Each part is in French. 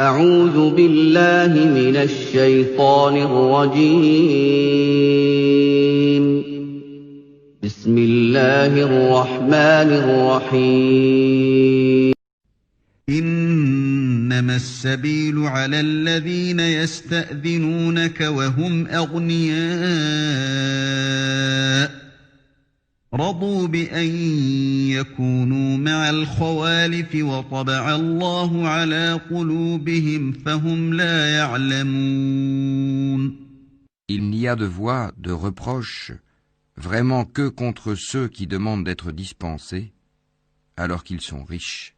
أعوذ بالله من الشيطان الرجيم بسم الله الرحمن الرحيم إنما السبيل على الذين يستأذنونك وهم أغنياء رضوا بأن يكونوا مع الخوالف وطبع الله على قلوبهم فهم لا يعلمون. Il n'y a de voie de reproche vraiment que contre ceux qui demandent d'être dispensés alors qu'ils sont riches.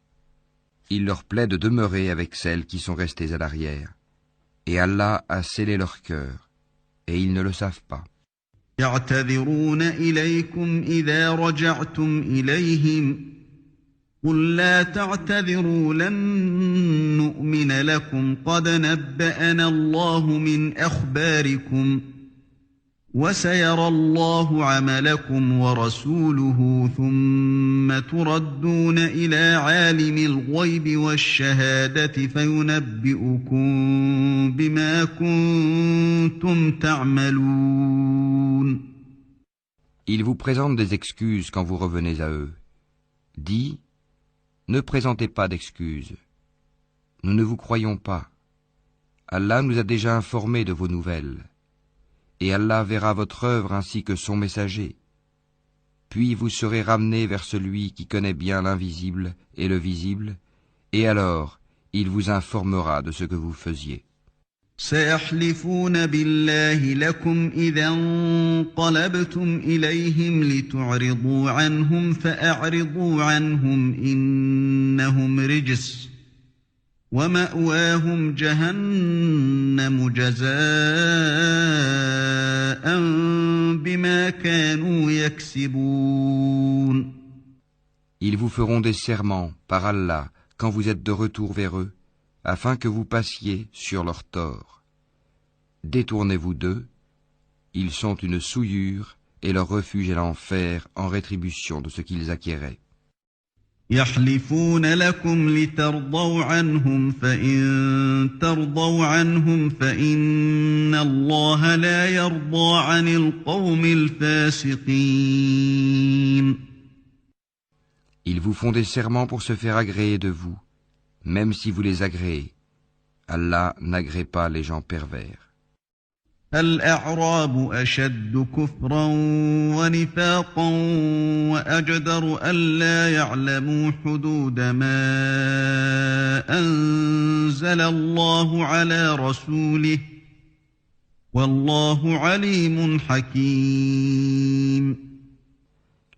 Il leur plaît de demeurer avec celles qui sont restées à l'arrière. Et Allah a scellé leur cœur, et ils ne le savent pas. يعتذرون إليكم إذا رجعتم إليهم قل لا تعتذروا لن نؤمن لكم قد نبأنا الله من أخباركم وسيرى الله عملكم ورسوله ثم تردون إلى عالم الغيب والشهادة فينبئكم بما كنتم تعملون. Ils vous présentent des excuses quand vous revenez à eux. Dis, ne présentez pas d'excuses. Nous ne vous croyons pas. Allah nous a déjà informés de vos nouvelles. Et Allah verra votre œuvre ainsi que son messager. Puis vous serez ramenés vers celui qui connaît bien l'invisible et le visible, et alors il vous informera de ce que vous faisiez. سيحلفون بالله لكم إذا انقلبتم إليهم لتعرضوا عنهم فأعرضوا عنهم إنهم رجس ومأواهم جهنم جزاء بما كانوا يكسبون. Ils vous feront des serments par Allah quand vous êtes de retour vers eux, afin que vous passiez sur leur tort. Détournez-vous d'eux, ils sont une souillure et leur refuge est l'enfer en rétribution de ce qu'ils acquéraient. يحلفون لكم لترضوا عنهم فإن ترضوا عنهم فإن الله لا يرضى عن القوم الفاسقين. Ils vous font des serments pour se faire agréer de vous, même si vous les agréez. Allah n'agrée pas les gens pervers. الأعراب أشد كفرا ونفاقا وأجدر ألا يعلموا حدود ما أنزل الله على رسوله والله عليم حكيم.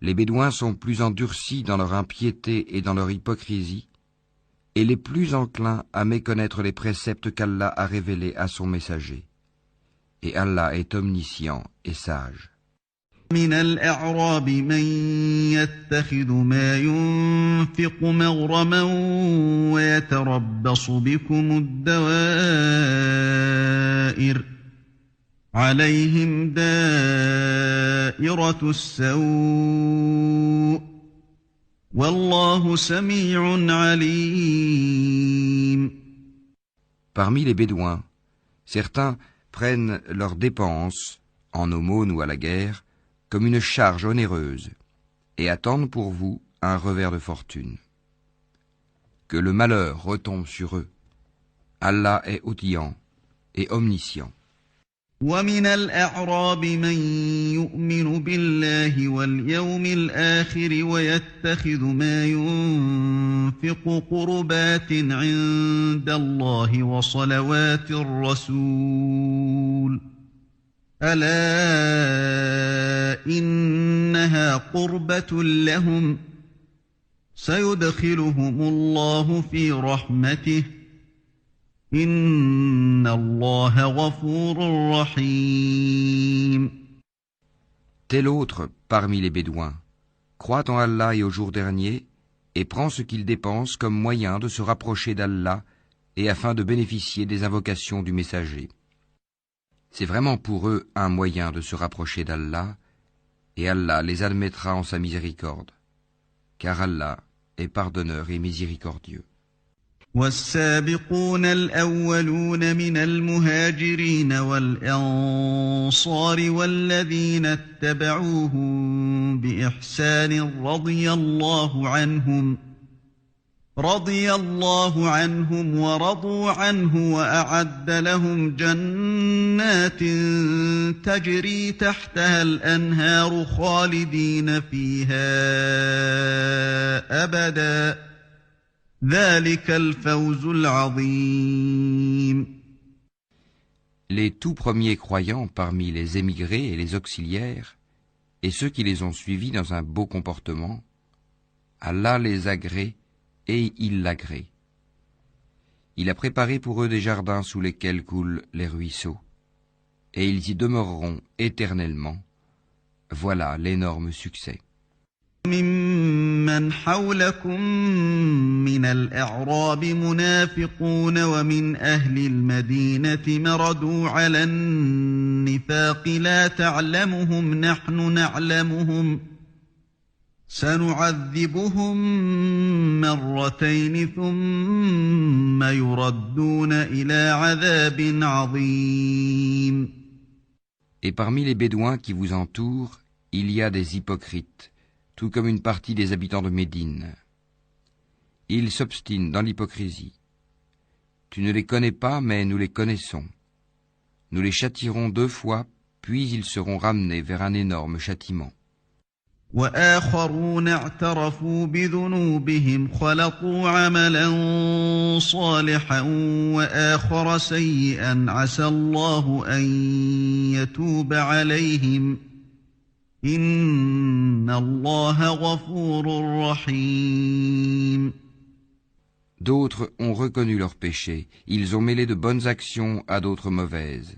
Les Bédouins sont plus endurcis dans leur impiété et dans leur hypocrisie, et les plus enclins à méconnaître les préceptes qu'Allah a révélés à son messager. Et Allah est omniscient et sage. من الأعراب من يتخذ ما ينفق مغرما ويتربص بكم الدوائر عليهم دائرة السوء والله سميع عليم. Parmi les Bédouins, certains prennent leurs dépenses, en aumône ou à la guerre, comme une charge onéreuse, et attendent pour vous un revers de fortune. Que le malheur retombe sur eux. Allah est audient et omniscient. ومن الأعراب من يؤمن بالله واليوم الآخر ويتخذ ما ينفق قربات عند الله وصلوات الرسول ألا إنها قربة لهم سيدخلهم الله في رحمته إن الله غفور رحيم. Tel autre, parmi les Bédouins, croit en Allah et au jour dernier, et prend ce qu'il dépense comme moyen de se rapprocher d'Allah et afin de bénéficier des invocations du messager. C'est vraiment pour eux un moyen de se rapprocher d'Allah, et Allah les admettra en sa miséricorde, car Allah est pardonneur et miséricordieux. والسابقون الأولون من المهاجرين والأنصار والذين اتبعوهم بإحسان رضي الله عنهم ورضوا عنه وأعد لهم جنات تجري تحتها الأنهار خالدين فيها أبدا ذلك الفوز العظيم. Les tout premiers croyants parmi les émigrés et les auxiliaires, et ceux qui les ont suivis dans un beau comportement, Allah les agrée et il l'agrée. Il a préparé pour eux des jardins sous lesquels coulent les ruisseaux, et ils y demeureront éternellement. Voilà l'énorme succès. ممن حولكم من الأعراب منافقون ومن أهل المدينة مردوا على النفاق لا تعلمهم نحن نعلمهم سنعذبهم مرتين ثم يردون إلى عذاب عظيم. Et parmi les Bédouins qui vous entourent, il y a des hypocrites, tout comme une partie des habitants de Médine. Ils s'obstinent dans l'hypocrisie. Tu ne les connais pas, mais nous les connaissons. Nous les châtierons 2 fois, puis ils seront ramenés vers un énorme châtiment. وآخرون اعترفوا بذنوبهم خلطوا عملا صالحا وآخر سيئا عسى الله أن يتوب عليهم إن الله غفور رحيم. D'autres ont reconnu leurs péchés, ils ont mêlé de bonnes actions à d'autres mauvaises.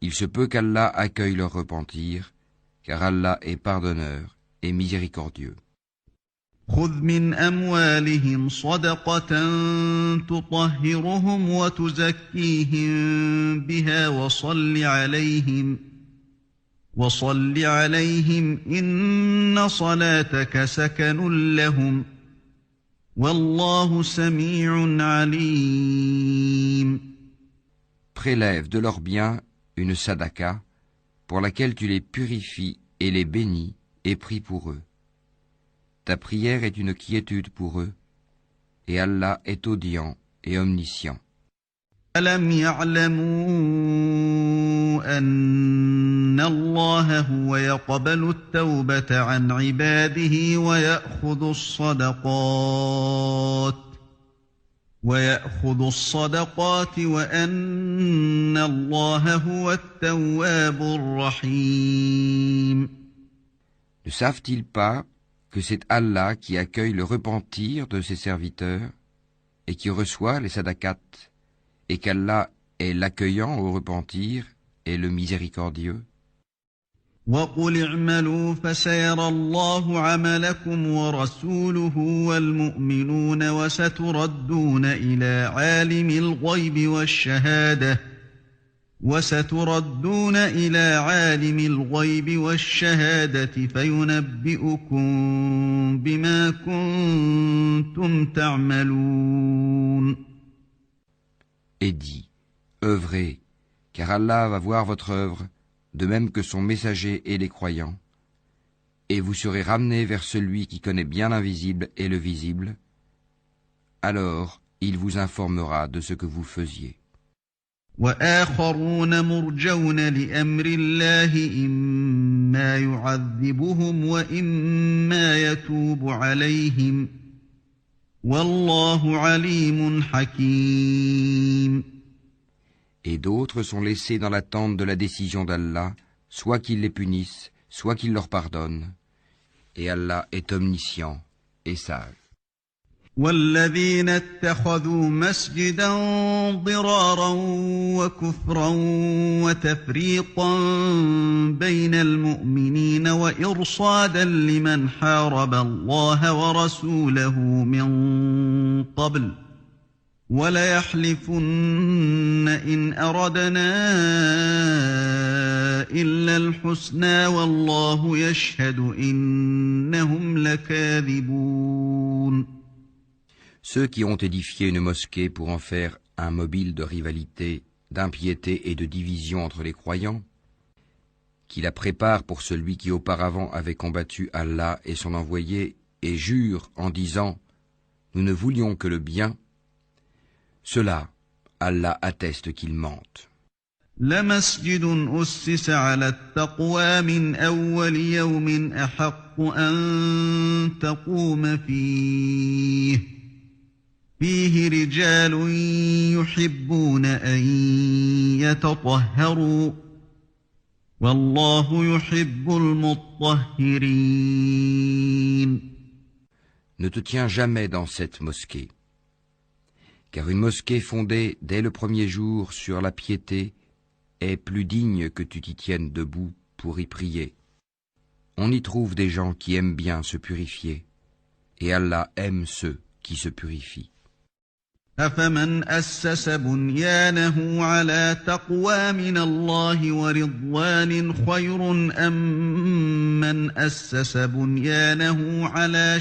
Il se peut qu'Allah accueille leur repentir, car Allah est pardonneur et miséricordieux. خذ من أموالهم صدقة تطهرهم وتزكيهم بها وصل عليهم إن صلاتك سكن لهم والله سميع عليم. Prélève de leurs biens une sadaka, pour laquelle tu les purifies et les bénis et prie pour eux. Ta prière est une quiétude pour eux, et Allah est audient et omniscient. ألم يعلموا أن الله هو يقبل التوبة عن عباده ويأخذ الصدقات وأن الله هو التواب الرحيم. Ne savent-ils pas que c'est Allah qui accueille le repentir de ses serviteurs et qui reçoit les sadakats, et qu'Allah est l'accueillant au repentir et le miséricordieux? وَقُلِ اعْمَلُوا فَسَيَرَى اللَّهُ عَمَلَكُمْ وَرَسُولُهُ وَالْمُؤْمِنُونَ وَسَتُرَدُّونَ إِلَى عَالِمِ الْغَيْبِ وَالشَّهَادَةِ فَيُنَبِّئُكُم بِمَا كُنتُمْ تَعْمَلُونَ. Et dit, œuvrez, car Allah va voir votre œuvre, de même que son messager et les croyants, et vous serez ramenés vers celui qui connaît bien l'invisible et le visible, alors il vous informera de ce que vous faisiez. وَآخَرُونَ مُرْجَوْنَ لِأَمْرِ اللَّهِ إِمَّا يُعَذِّبُهُمْ وَإِمَّا يَتُوبُ عَلَيْهِمْ وَاللَّهُ عَلِيمٌ حَكِيمٌ. Et d'autres sont laissés dans l'attente de la décision d'Allah, soit qu'il les punisse, soit qu'il leur pardonne. Et Allah est omniscient et sage. والذين اتخذوا مسجدا ضرارا وكفرا وتفريقا بين المؤمنين وإرصادا لمن حارب الله ورسوله من قبل وليحلفن إن أردنا إلا الحسنى والله يشهد إنهم لكاذبون. Ceux qui ont édifié une mosquée pour en faire un mobile de rivalité, d'impiété et de division entre les croyants, qui la préparent pour celui qui auparavant avait combattu Allah et son envoyé et jure en disant « Nous ne voulions que le bien », ceux-là, Allah atteste qu'ils mentent. لمسجد أسس على التقوى من أول يوم أحق أن تقوم فيه رجال يحبون أن يتطهروا والله يحب المطهرين. Ne te tiens jamais dans cette mosquée, car une mosquée fondée dès le premier jour sur la piété est plus digne que tu t'y tiennes debout pour y prier. On y trouve des gens qui aiment bien se purifier, et Allah aime ceux qui se purifient. أفمن أسس بنيانه على تقوى من الله ورضوان خير أم من أسس بنيانه على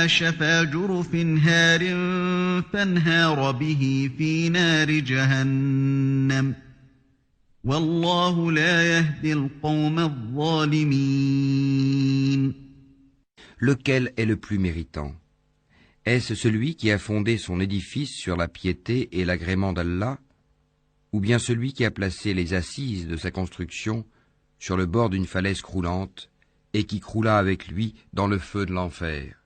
شفا جرف هار فانهار به في نار جهنم والله لا يهدي القوم الظالمين. Lequel est le plus méritant? Est-ce celui qui a fondé son édifice sur la piété et l'agrément d'Allah, ou bien celui qui a placé les assises de sa construction sur le bord d'une falaise croulante et qui croula avec lui dans le feu de l'enfer?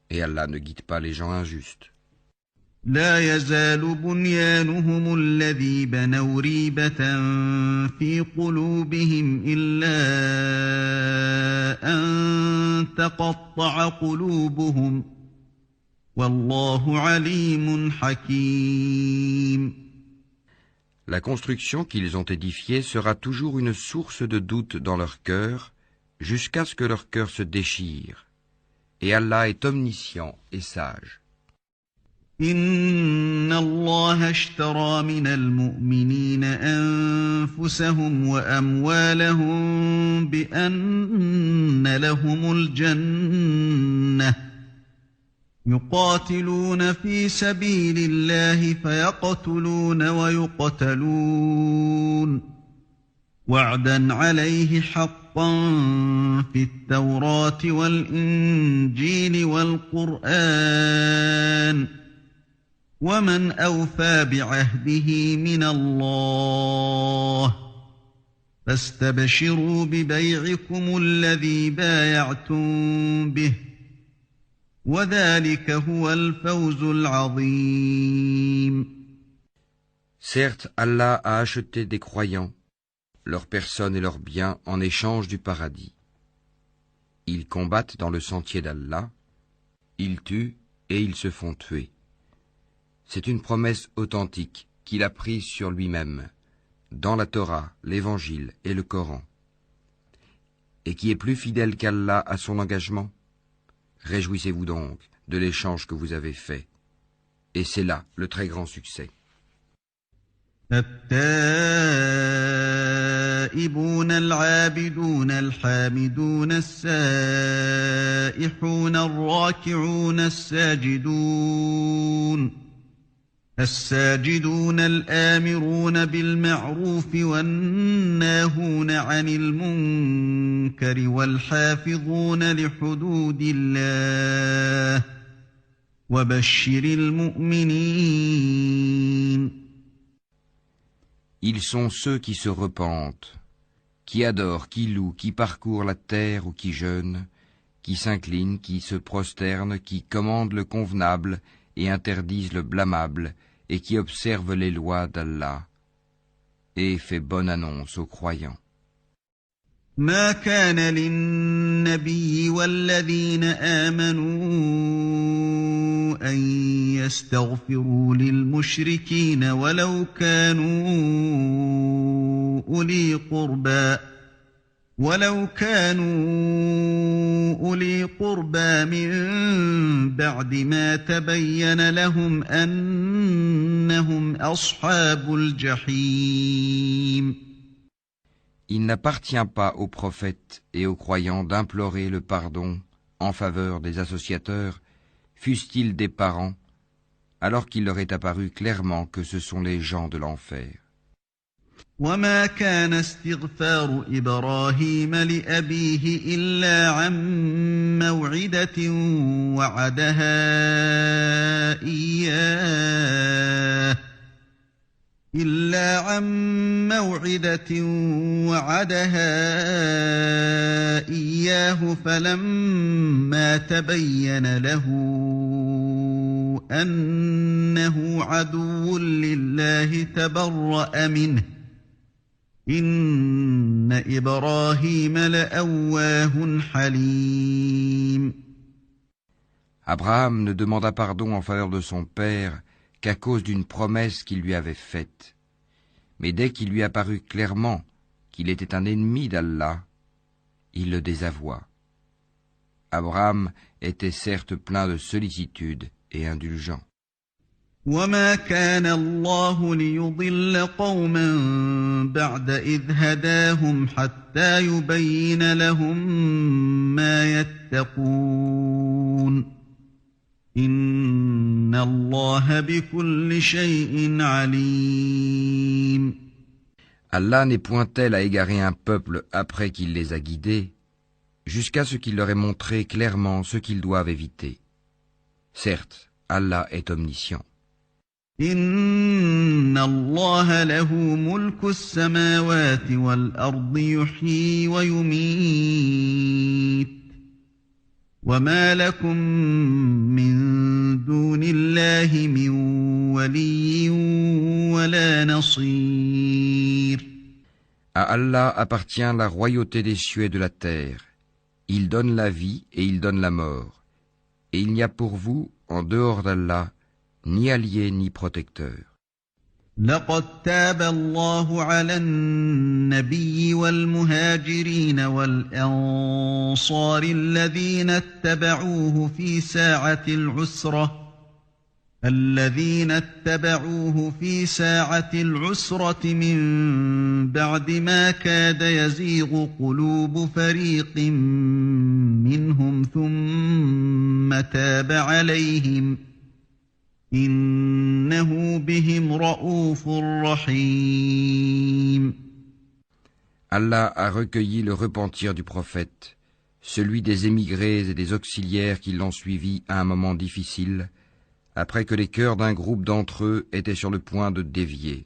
Et Allah ne guide pas les gens injustes. لا يزال بنيانهم الذي بنوا ريبة في قلوبهم إلا أن تقطع قلوبهم والله عليم حكيم. La construction qu'ils ont édifiée sera toujours une source de doute dans leur cœur, jusqu'à ce que leur cœur se déchire. Et Allah est omniscient et sage. إن الله اشترى من المؤمنين أنفسهم وأموالهم بأن لهم الجنة يقاتلون في سبيل الله فيقتلون ويقتلون وعدا عليه حقا في التوراة والإنجيل والقرآن ومن أوفى بعهده من الله فاستبشروا ببيعكم الذي بايعتم به وذلك هو الفوز العظيم. Certes, Allah a acheté des croyants, leurs personnes et leurs biens en échange du paradis. Ils combattent dans le sentier d'Allah, ils tuent et ils se font tuer. C'est une promesse authentique qu'il a prise sur lui-même, dans la Torah, l'Évangile et le Coran. Et qui est plus fidèle qu'Allah à son engagement? Réjouissez-vous donc de l'échange que vous avez fait. Et c'est là le très grand succès. التائبون العابدون الحامدون السائحون الراكعون الساجدون الآمرون بالمعروف والناهون عن المنكر والحافظون لحدود الله وبشر المؤمنين. Ils sont ceux qui se repentent, qui adorent, qui louent, qui parcourent la terre ou qui jeûnent, qui s'inclinent, qui se prosternent, qui commandent le convenable et interdisent le blâmable, et qui observent les lois d'Allah, et fait bonne annonce aux croyants. ما كان للنبي والذين آمنوا أن يستغفروا للمشركين ولو كانوا أولي قربى من بعد ما تبين لهم أنهم أصحاب الجحيم. Il n'appartient pas aux prophètes et aux croyants d'implorer le pardon en faveur des associateurs, fussent-ils des parents, alors qu'il leur est apparu clairement que ce sont les gens de l'enfer. وما كان استغفار إبراهيم لأبيه إلا عن موعدة وعدها إياه فلما تبين له أنه عدو لله تبرأ منه إن إبراهيم لأواه حليم. Abraham ne demanda pardon en faveur de son père qu'à cause d'une promesse qu'il lui avait faite. Mais dès qu'il lui apparut clairement qu'il était un ennemi d'Allah, il le désavoua. Abraham était certes plein de sollicitude et indulgent. وما كان الله ليضل قوما بعد إذ هداهم حتى يبين لهم ما يتقون إن الله بكل شيء عليم. Allah n'est point tel à égarer un peuple après qu'il les a guidés, jusqu'à ce qu'il leur ait montré clairement ce qu'ils doivent éviter. Certes, Allah est omniscient. إن الله له ملك السماوات والأرض يحيي ويميت وما لكم من دون الله من ولي ولا نصير. À Allah appartient la royauté des cieux et de la terre. Il donne la vie et il donne la mort. Et il n'y a pour vous, en dehors d'Allah, ni allié ni protecteur. لقد تاب الله على النبي والمهاجرين والأنصار الذين اتبعوه في ساعة العسرة من بعد ما كاد يزيغ قلوب فريق منهم ثم تاب عليهم إنه بهم رؤوف رحيم. Allah a recueilli le repentir du prophète, celui des émigrés et des auxiliaires qui l'ont suivi à un moment difficile, après que les cœurs d'un groupe d'entre eux étaient sur le point de dévier.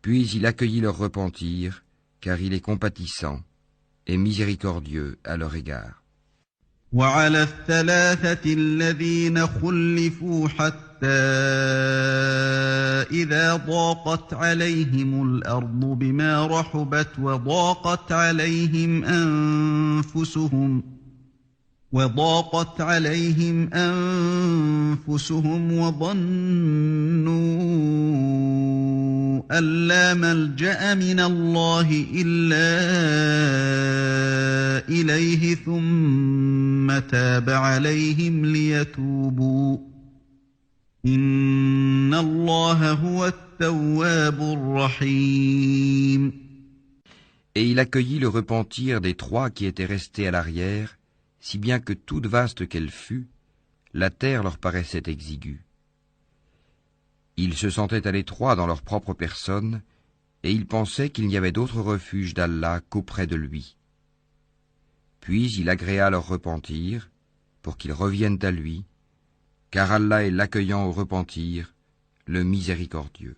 Puis il accueillit leur repentir, car il est compatissant et miséricordieux à leur égard. وعلى الثلاثة الذين خلفوا حتى إذا ضاقت عليهم الأرض بما رحبت وضاقت عليهم أنفسهم وظنوا أن لا ملجأ من الله إلا إليه ثم تاب عليهم ليتوبوا إن الله هو التواب الرحيم. Et il accueillit le repentir des trois qui étaient restés à l'arrière, si bien que toute vaste qu'elle fût, la terre leur paraissait exiguë. Ils se sentaient à l'étroit dans leur propre personne, et ils pensaient qu'il n'y avait d'autre refuge d'Allah qu'auprès de lui. Puis il agréa leur repentir, pour qu'ils reviennent à lui, car Allah est l'accueillant au repentir, le miséricordieux.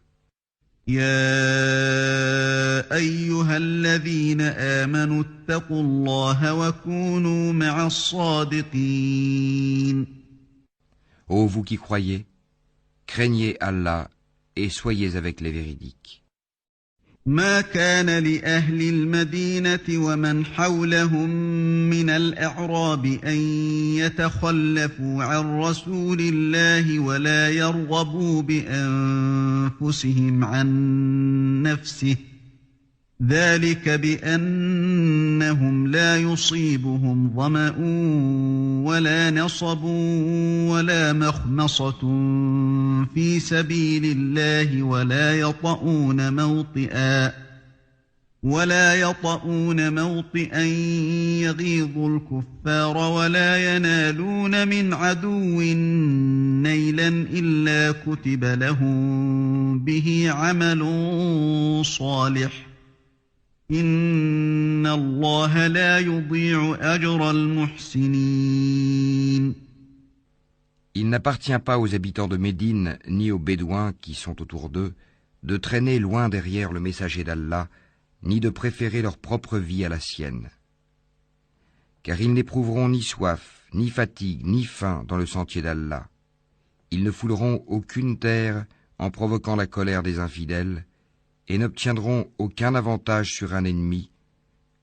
يا أيها الذين آمنوا اتقوا الله وكونوا مع الصادقين. Ô vous qui croyez, craignez Allah et soyez avec les véridiques. ما كان لأهل المدينة ومن حولهم من الأعراب أن يتخلفوا عن رسول الله ولا يرغبوا بأنفسهم عن نفسه ذلك بأنهم لا يصيبهم ظمأ ولا نصب ولا مخمصة في سبيل الله ولا يطؤون ولا يطؤون موطئا يغيظ الكفار ولا ينالون من عدو نيلا إلا كتب لهم به عمل صالح إن الله لا يضيع أجر المحسنين. Il n'appartient pas aux habitants de Médine ni aux Bédouins qui sont autour d'eux de traîner loin derrière le messager d'Allah, ni de préférer leur propre vie à la sienne. Car ils n'éprouveront ni soif, ni fatigue, ni faim dans le sentier d'Allah. Ils ne fouleront aucune terre en provoquant la colère des infidèles, et n'obtiendront aucun avantage sur un ennemi,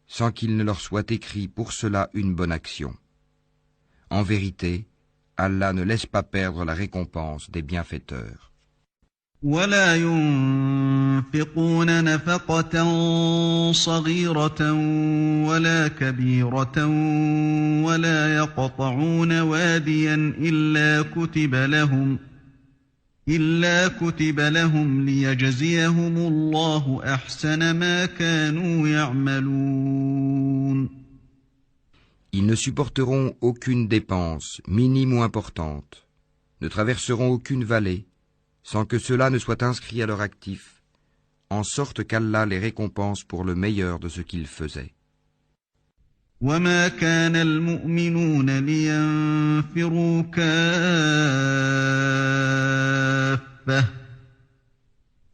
sans qu'il ne leur soit écrit pour cela une bonne action. En vérité, Allah ne laisse pas perdre la récompense des bienfaiteurs. ولا ينفقون نفقة صغيرة ولا كبيرة ولا يقطعون واديا إلا كتب لهم ليجزيهم الله أحسن ما كانوا يعملون. Ils ne supporteront aucune dépense, minime ou importante, ne traverseront aucune vallée, sans que cela ne soit inscrit à leur actif, en sorte qu'Allah les récompense pour le meilleur de ce qu'ils faisaient. وما كان المؤمنون لينفروا كافة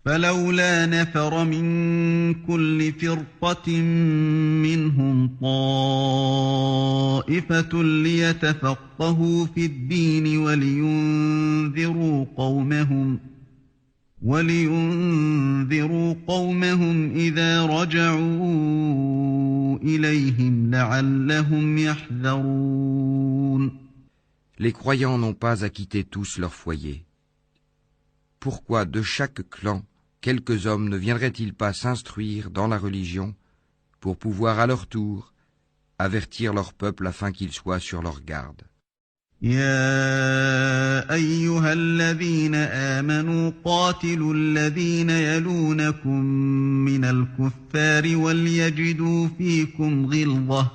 فلولا نفر من كل فرقة منهم طائفة ليتفقهوا في الدين ولينذروا قومهم إذا رجعوا إليهم لعلهم يحذرون. Les croyants n'ont pas à quitter tous leur foyer. Pourquoi de chaque clan quelques hommes ne viendraient-ils pas s'instruire dans la religion pour pouvoir à leur tour avertir leur peuple afin qu'ils soient sur leur garde? يا أيها الذين آمنوا قاتلوا الذين يلونكم من الكفار وليجدوا فيكم غلظة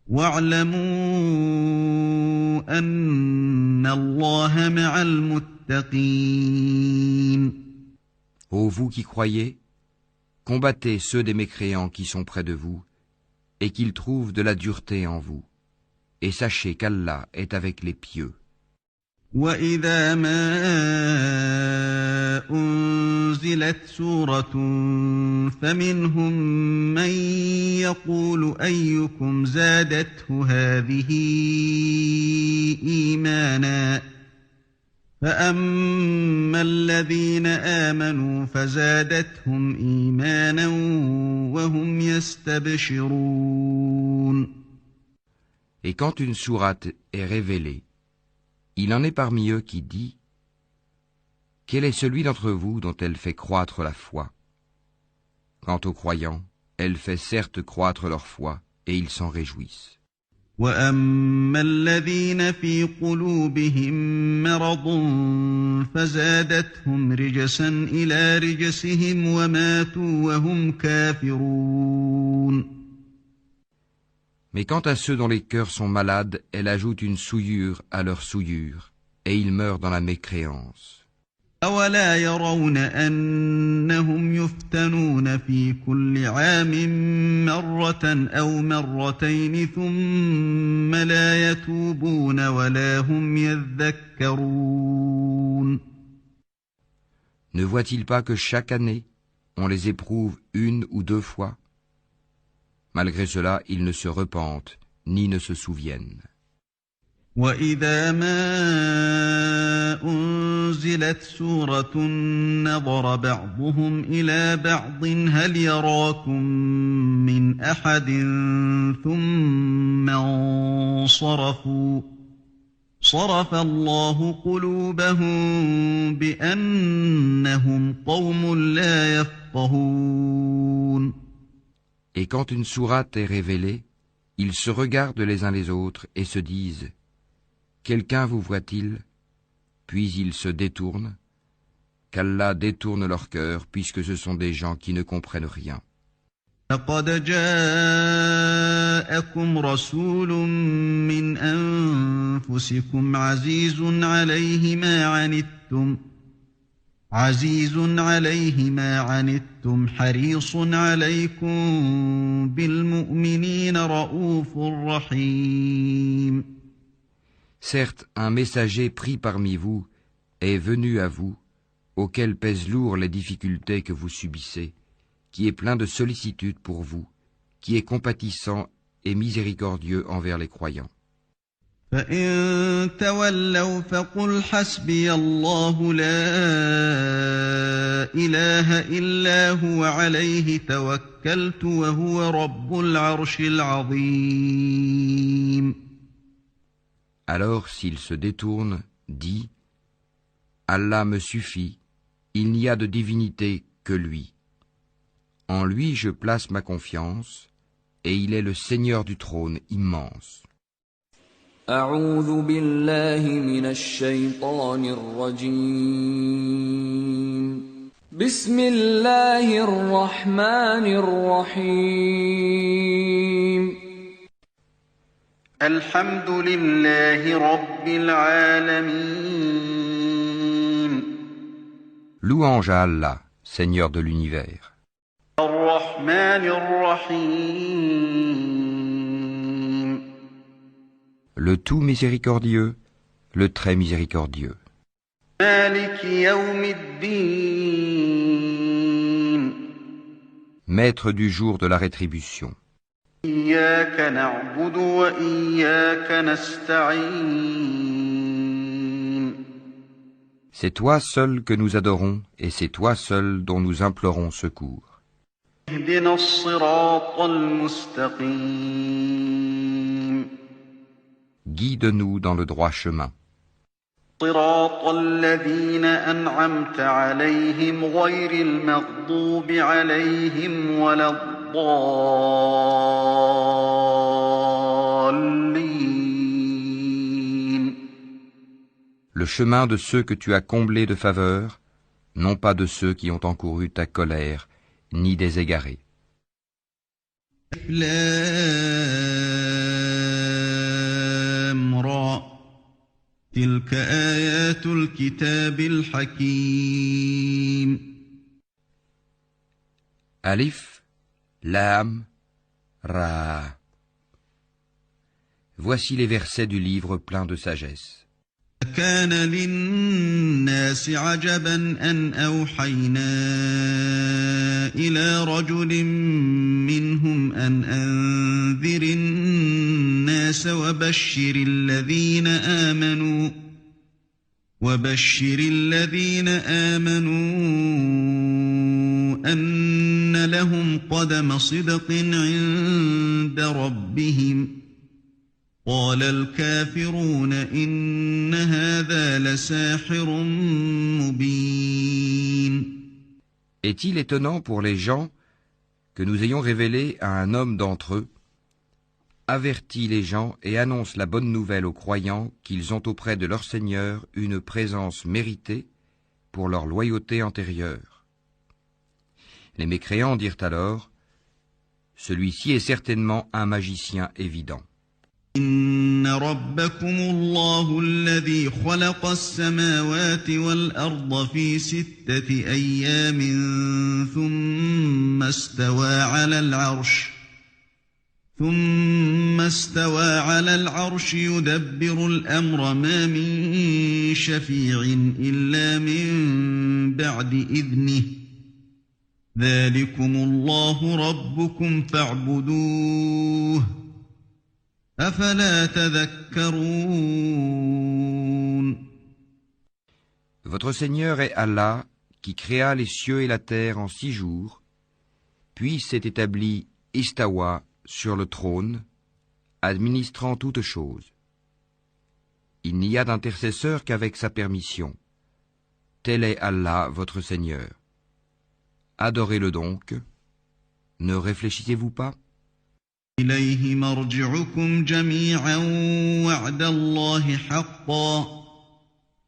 واعلموا أن الله مع المتقين. Ô vous qui croyez, combattez ceux des mécréants qui sont près de vous et qu'ils trouvent de la dureté en vous. Et sachez qu'Allah est avec les pieux. وَإِذَا مَا أُنزِلَتْ سُورَةٌ فَمِنْهُمْ مَنْ يَقُولُ أَيُّكُمْ زَادَتْهُ هَذِهِ إِيمَانًا فَأَمَّا الَّذِينَ آمَنُوا فَزَادَتْهُمْ إِيمَانًا وَهُمْ يَسْتَبْشِرُونَ. Et quand une sourate est révélée, il en est parmi eux qui dit « Quel est celui d'entre vous dont elle fait croître la foi ?» Quant aux croyants, elle fait certes croître leur foi, et ils s'en réjouissent. وَأَمَّا الَّذِينَ فِي قُلُوبِهِم مَّرَضٌ فَزَادَتْهُمْ رِجْسًا إِلَىٰ رِجْسِهِمْ وَمَاتُوا وَهُمْ كَافِرُونَ. Mais quant à ceux dont les cœurs sont malades, elle ajoute une souillure à leur souillure, et ils meurent dans la mécréance. أَوَلَا يَرَوْنَ أَنَّهُمْ يُفْتَنُونَ فِي كُلِّ عَامٍ مَّرَّةً أَوْ مَرَّتَيْنِ ثُمَّ لَا يَتُوبُونَ وَلَا هُمْ يَذَّكَّرُونَ. Ne voient-ils pas que chaque année, on les éprouve une ou deux fois? Malgré cela, ils ne se repentent, ni ne se souviennent. وَإِذَا مَا أُنزِلَتْ سُورَةٌ نَظَرَ بَعْضُهُمْ إِلَى بَعْضٍ هَلْ يَرَاكُمْ مِنْ أَحَدٍ ثُمَّ انصَرَفُوا صَرَفَ اللَّهُ قُلُوبَهُم بِأَنَّهُمْ قَوْمٌ لَّا يَفْقَهُونَ. Et quand une sourate est révélée, ils se regardent les uns les autres et se disent « Quelqu'un vous voit-il ?» Puis ils se détournent, qu'Allah détourne leur cœur puisque ce sont des gens qui ne comprennent rien. لقد جاءكم رسول من أنفسكم عزيز عليه ما عنتم حريص عليكم بالمؤمنين رؤوف رحيم. Certes, un messager pris parmi vous est venu à vous, auquel pèsent lourd les difficultés que vous subissez, qui est plein de sollicitude pour vous, qui est compatissant et miséricordieux envers les croyants. فَإِن تَوَلَّوْا فَقُلْ حَسْبِيَ اللَّهُ لَا إِلَٰهَ إِلَّا هُوَ عَلَيْهِ تَوَكَّلْتُ وَهُوَ رَبُّ الْعَرْشِ الْعَظِيمِ. Alors s'ils se détournent, dis, Allah me suffit, il n'y a de divinité que lui. En lui je place ma confiance, et il est le Seigneur du trône immense. أعوذ بالله من الشيطان الرجيم. بسم الله الرحمن الرحيم. الحمد لله رب العالمين. Louange à Allah, Seigneur de l'univers. الرحمن الرحيم. Le tout miséricordieux, le très miséricordieux. مالك يوم الدين. Maître du jour de la rétribution. إياك نعبد وإياك نستعين. C'est toi seul que nous adorons, et c'est toi seul dont nous implorons secours. اهدنا الصراط المستقيم. Guide-nous dans le droit chemin. صراط الذين أنعمت عليهم غير المغضوب عليهم ولا الضالين. Le chemin de ceux que tu as comblés de faveur, non pas de ceux qui ont encouru ta colère, ni des égarés. تلك آيات الكتاب الحكيم. Alif, Lam, Ra. Voici les versets du livre plein de sagesse. كان للناس عجبا أن أوحينا إلى رجل منهم أن أنذر الناس وبشر الذين آمنوا أن لهم قدم صدق عند ربهم. قال الكافرون إن هذا لساحر مبين. Est-il étonnant pour les gens que nous ayons révélé à un homme d'entre eux, avertit les gens et annonce la bonne nouvelle aux croyants qu'ils ont auprès de leur Seigneur une présence méritée pour leur loyauté antérieure. Les mécréants dirent alors, celui-ci est certainement un magicien évident. إن ربكم الله الذي خلق السماوات والأرض في 6 أيام ثم استوى على العرش يدبر الأمر ما من شفيع إلا من بعد إذنه. ذلكم الله ربكم فاعبدوه. أفلا تذكرون. Votre Seigneur est Allah, qui créa les cieux et la terre en 6 jours, puis s'est établi Istawa sur le trône, administrant toutes choses. Il n'y a d'intercesseur qu'avec sa permission. Tel est Allah, votre Seigneur. Adorez-le donc. Ne réfléchissez-vous pas? إليه مرجعكم جميعا وعد الله حقا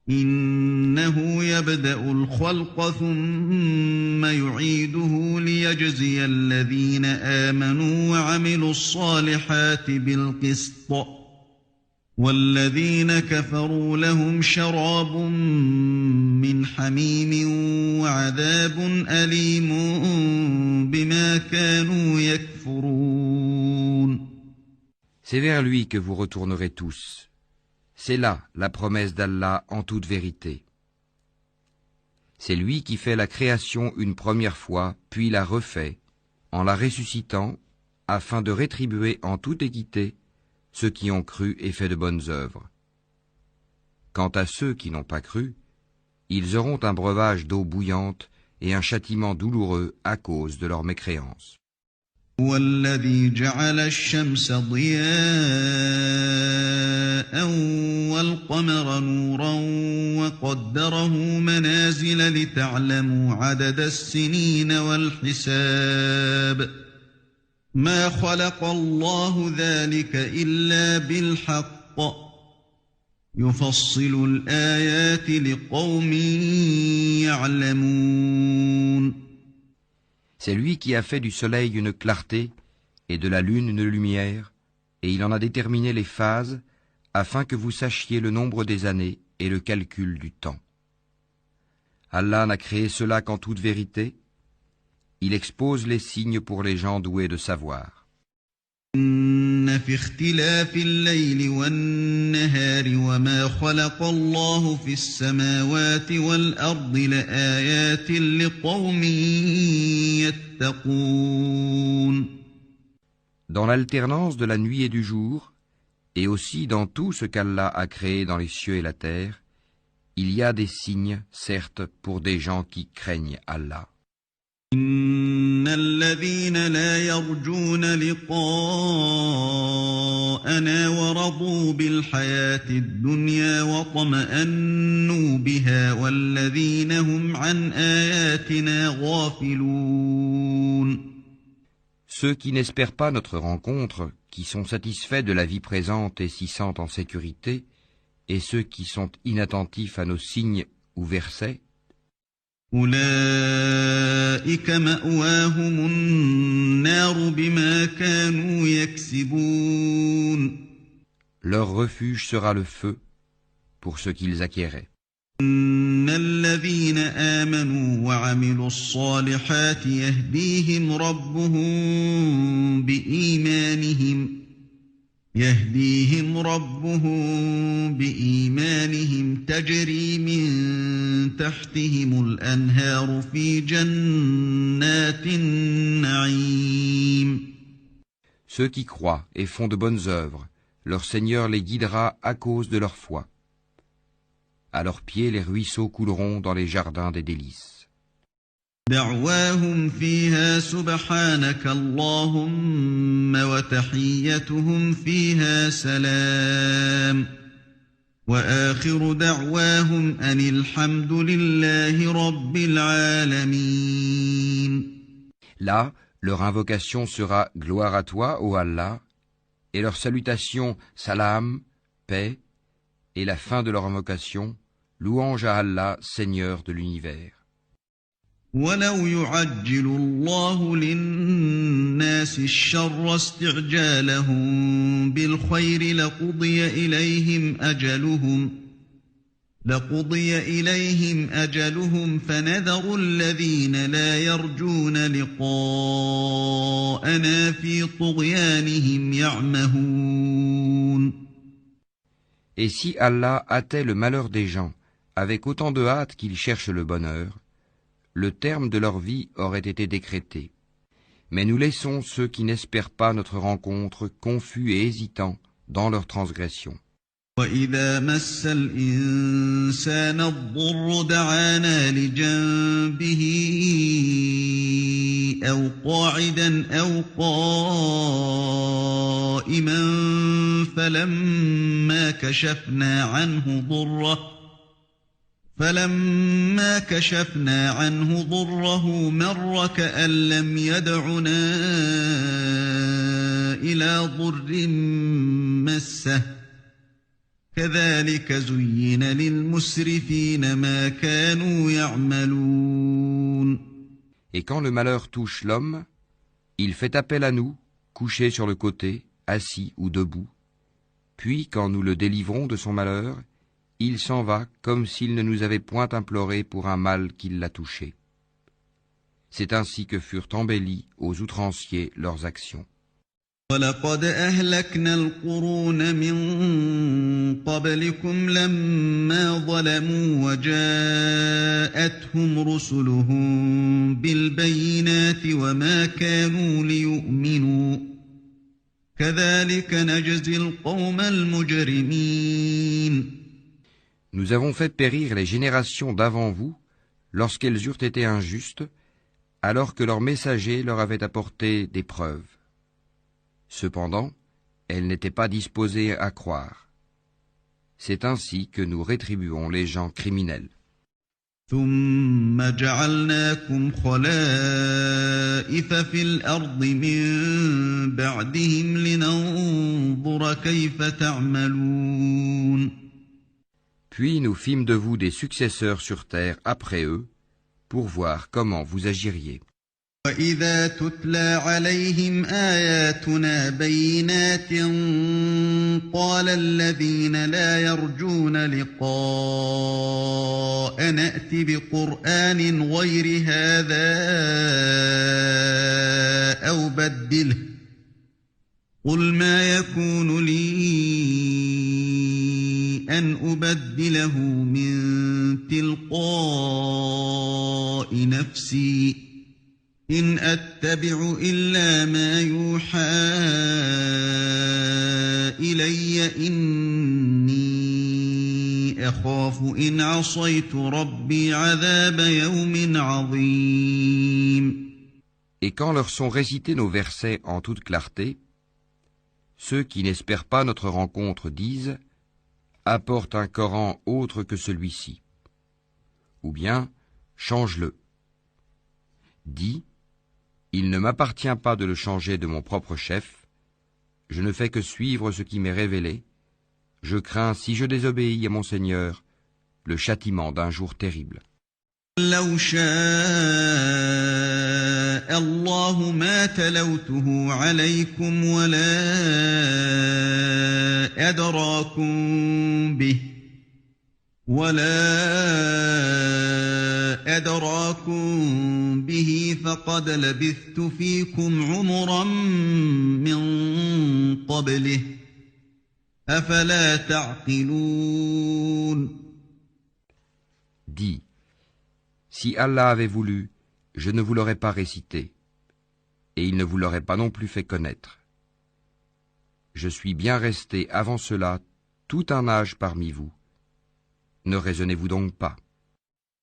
إنه يبدأ الخلق ثم يعيده ليجزي الذين آمنوا وعملوا الصالحات بالقسط والذين كفروا لهم شراب من حميم وعذاب أليم بما كانوا يكفرون. C'est vers lui que vous retournerez tous. C'est là la promesse d'Allah en toute vérité. C'est lui qui fait la création une première fois, puis la refait, en la ressuscitant, afin de rétribuer en toute équité ceux qui ont cru et fait de bonnes œuvres. Quant à ceux qui n'ont pas cru, ils auront un breuvage d'eau bouillante et un châtiment douloureux à cause de leur mécréance. هو الذي جعل الشمس ضياء والقمر نورا وقدره منازل لتعلموا عدد السنين والحساب ما خلق الله ذلك إلا بالحق يفصل الآيات لقوم يعلمون. C'est lui qui a fait du soleil une clarté et de la lune une lumière, et il en a déterminé les phases afin que vous sachiez le nombre des années et le calcul du temps. Allah n'a créé cela qu'en toute vérité. Il expose les signes pour les gens doués de savoir. إن في اختلاف الليل والنهار وما خلق الله في السماوات والأرض لآيات لقوم يتقون. Dans l'alternance de la nuit et du jour, et aussi dans tout ce qu'Allah a créé dans les cieux et la terre, il y a des signes, certes, pour des gens qui craignent Allah. إن الذين لا يرجون لقاءنا ورضوا بالحياة الدنيا واطمأنوا بها والذين هم عن آياتنا غافلون. Ceux qui n'espèrent pas notre rencontre, qui sont satisfaits de la vie présente et s'y sentent en sécurité, et ceux qui sont inattentifs à nos signes ou versets, أولئك مأواهم النار بما كانوا يكسبون. leur refuge sera le feu pour ce qu'ils acquéraient. إن الذين آمنوا وعملوا الصالحات يهديهم ربهم بإيمانهم تجري من تحتهم الأنهار في جنات النعيم. Ceux qui croient et font de bonnes œuvres, leur Seigneur les guidera à cause de leur foi. À leurs pieds, les ruisseaux couleront dans les jardins des délices. دعواهم فيها سبحانك اللهم وتحيتهم فيها سلام وآخر دعواهم أن الحمد لله رب العالمين. Là, leur invocation sera gloire à toi, ô Allah, et leur salutation salam, paix, et la fin de leur invocation louange à Allah, Seigneur de l'univers. ولو يعجل الله للناس الشر استعجالهم بالخير لقضي إليهم أجلهم فنذر الذين لا يرجون لقاءنا في طغيانهم يعمهون. Et si Allah hâtait le malheur des gens avec autant de hâte qu'ils cherchent le bonheur, le terme de leur vie aurait été décrété. Mais nous laissons ceux qui n'espèrent pas notre rencontre confus et hésitants dans leur transgression. وَإِذَا مَسَّ الْإِنسَانَ الضُّرُّ دَعَانَا لِجَنبِهِ أَوْ قَاعِدًا أَوْ قَائِمًا فَلَمَّا كشفنا عنه ضره مر كأن لم يدعنا إلى ضر مسه كذلك زين للمسرفين ما كانوا يعملون. Et quand le malheur touche l'homme, il fait appel à nous, couché sur le côté, assis ou debout. Puis, quand nous le délivrons de son malheur, il s'en va comme s'il ne nous avait point imploré pour un mal qui l'a touché. C'est ainsi que furent embellies aux outranciers leurs actions. وَلَقَدْ أَهْلَكْنَا الْقُرُونَ مِنْ قَبْلِكُمْ لَمَّا ظَلَمُوا وَجَاءَتْهُمْ رُسُلُهُم بِالْبَيِّنَاتِ وَمَا كَانُوا لِيُؤْمِنُوا كَذَلِكَ نَجْزِي الْقَوْمَ الْمُجْرِمِينَ. Nous avons fait périr les générations d'avant vous lorsqu'elles eurent été injustes, alors que leurs messagers leur avaient apporté des preuves. Cependant, elles n'étaient pas disposées à croire. C'est ainsi que nous rétribuons les gens criminels. ثُمَّ جَعَلْنَاكُمْ خَلَائِفَ فِي الْأَرْضِ مِن بَعْدِهِمْ لِنَنظُرَ كَيْفَ تَعْمَلُونَ. Puis nous fîmes de vous des successeurs sur terre après eux, pour voir comment vous agiriez. وَإِذَا تُتْلَى عَلَيْهِمْ آيَاتُنَا بَيِّنَاتٍ قَالَ الَّذِينَ لَا يَرْجُونَ لِقَاءَنَا ائْتِ بِقُرْآنٍ غَيْرِ هَذَا أَوْ بَدِّلْهُ قُلْ مَا يَكُونُ لِي أَنْ أُبَدِّلَهُ مِنْ تِلْقَاءِ نَفْسِي إِنْ أَتَّبِعُ إِلَّا مَا يُوحَى إِلَيَّ إِنِّي أَخَافُ إِنْ عَصَيْتُ رَبِّي عَذَابَ يَوْمٍ عَظِيمٍ. Et quand leur sont récités nos versets en toute clarté, ceux qui n'espèrent pas notre rencontre disent « Apporte un Coran autre que celui-ci » ou bien « Change-le ». Dis « Il ne m'appartient pas de le changer de mon propre chef, je ne fais que suivre ce qui m'est révélé, je crains, si je désobéis à mon Seigneur, le châtiment d'un jour terrible. لو شاء الله ما تلوته عليكم ولا أدراكم به فقد لبثت فيكم عمرا من قبله أفلا تعقلون. Dis, si Allah avait voulu, je ne vous l'aurais pas récité, et il ne vous l'aurait pas non plus fait connaître. Je suis bien resté avant cela tout un âge parmi vous. Ne raisonnez-vous donc pas?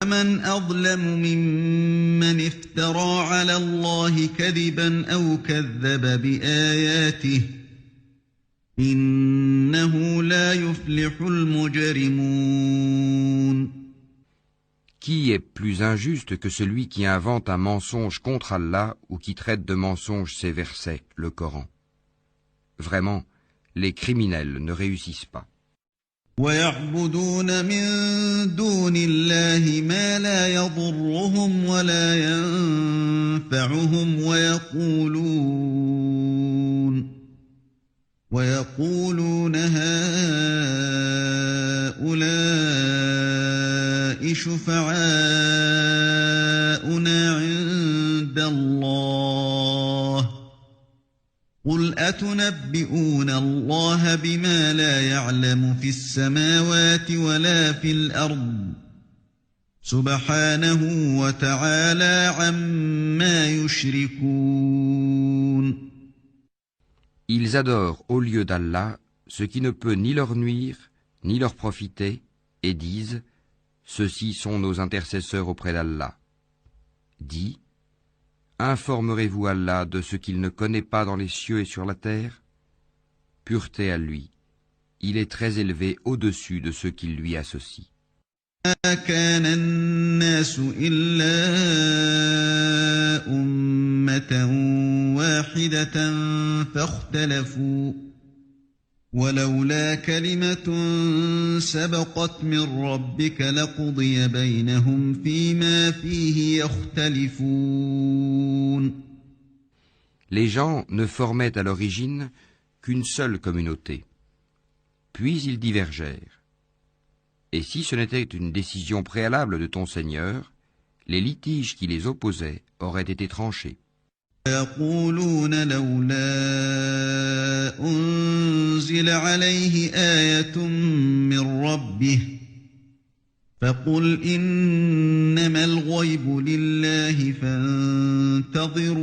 وَمَنْ أَظْلَمُ مِمَّنِ افْتَرَى عَلَى اللَّهِ كَذِبًا أَوْ كَذَّبَ بِآيَاتِهِ إِنَّهُ لَا يُفْلِحُ الْمُجْرِمُونَ. Qui est plus injuste que celui qui invente un mensonge contre Allah ou qui traite de mensonge ses versets, le Coran? Vraiment, les criminels ne réussissent pas. وَيَعْبُدُونَ مِن دُونِ اللَّهِ مَا لَا يَضُرُّهُمْ وَلَا يَنفَعُهُمْ وَيَقُولُونَ هَؤُلَاءِ شُفَعَاؤُنَا عِندَ اللَّهِ قُلْ أَتُنَبِّئُونَ اللَّهَ بِمَا لَا يَعْلَمُ فِي السَّمَاوَاتِ وَلَا فِي الْأَرْضِ سُبْحَانَهُ وَتَعَالَى عَمَّا يُشْرِكُونَ. Ils adorent au lieu d'Allah ce qui ne peut ni leur nuire, ni leur profiter, et disent « Ceux-ci sont nos intercesseurs auprès d'Allah ». Dis, informerez-vous Allah de ce qu'il ne connaît pas dans les cieux et sur la terre? Pureté à lui, il est très élevé au-dessus de ceux qui lui associent. مَا كَانَ النَّاسُ إِلَّا أُمَّةً وَاحِدَةً فَاخْتَلَفُوا ولولا كلمة سبقت من ربك لقضي بينهم فيما فيه يختلفون. Les gens ne formaient à l'origine qu'une seule communauté. Puis ils divergèrent. Et si ce n'était une décision préalable de ton Seigneur, les litiges qui les opposaient auraient été tranchés. يقولون لولا أنزل عليه آية من ربه فقل إنما الغيب لله فانتظروا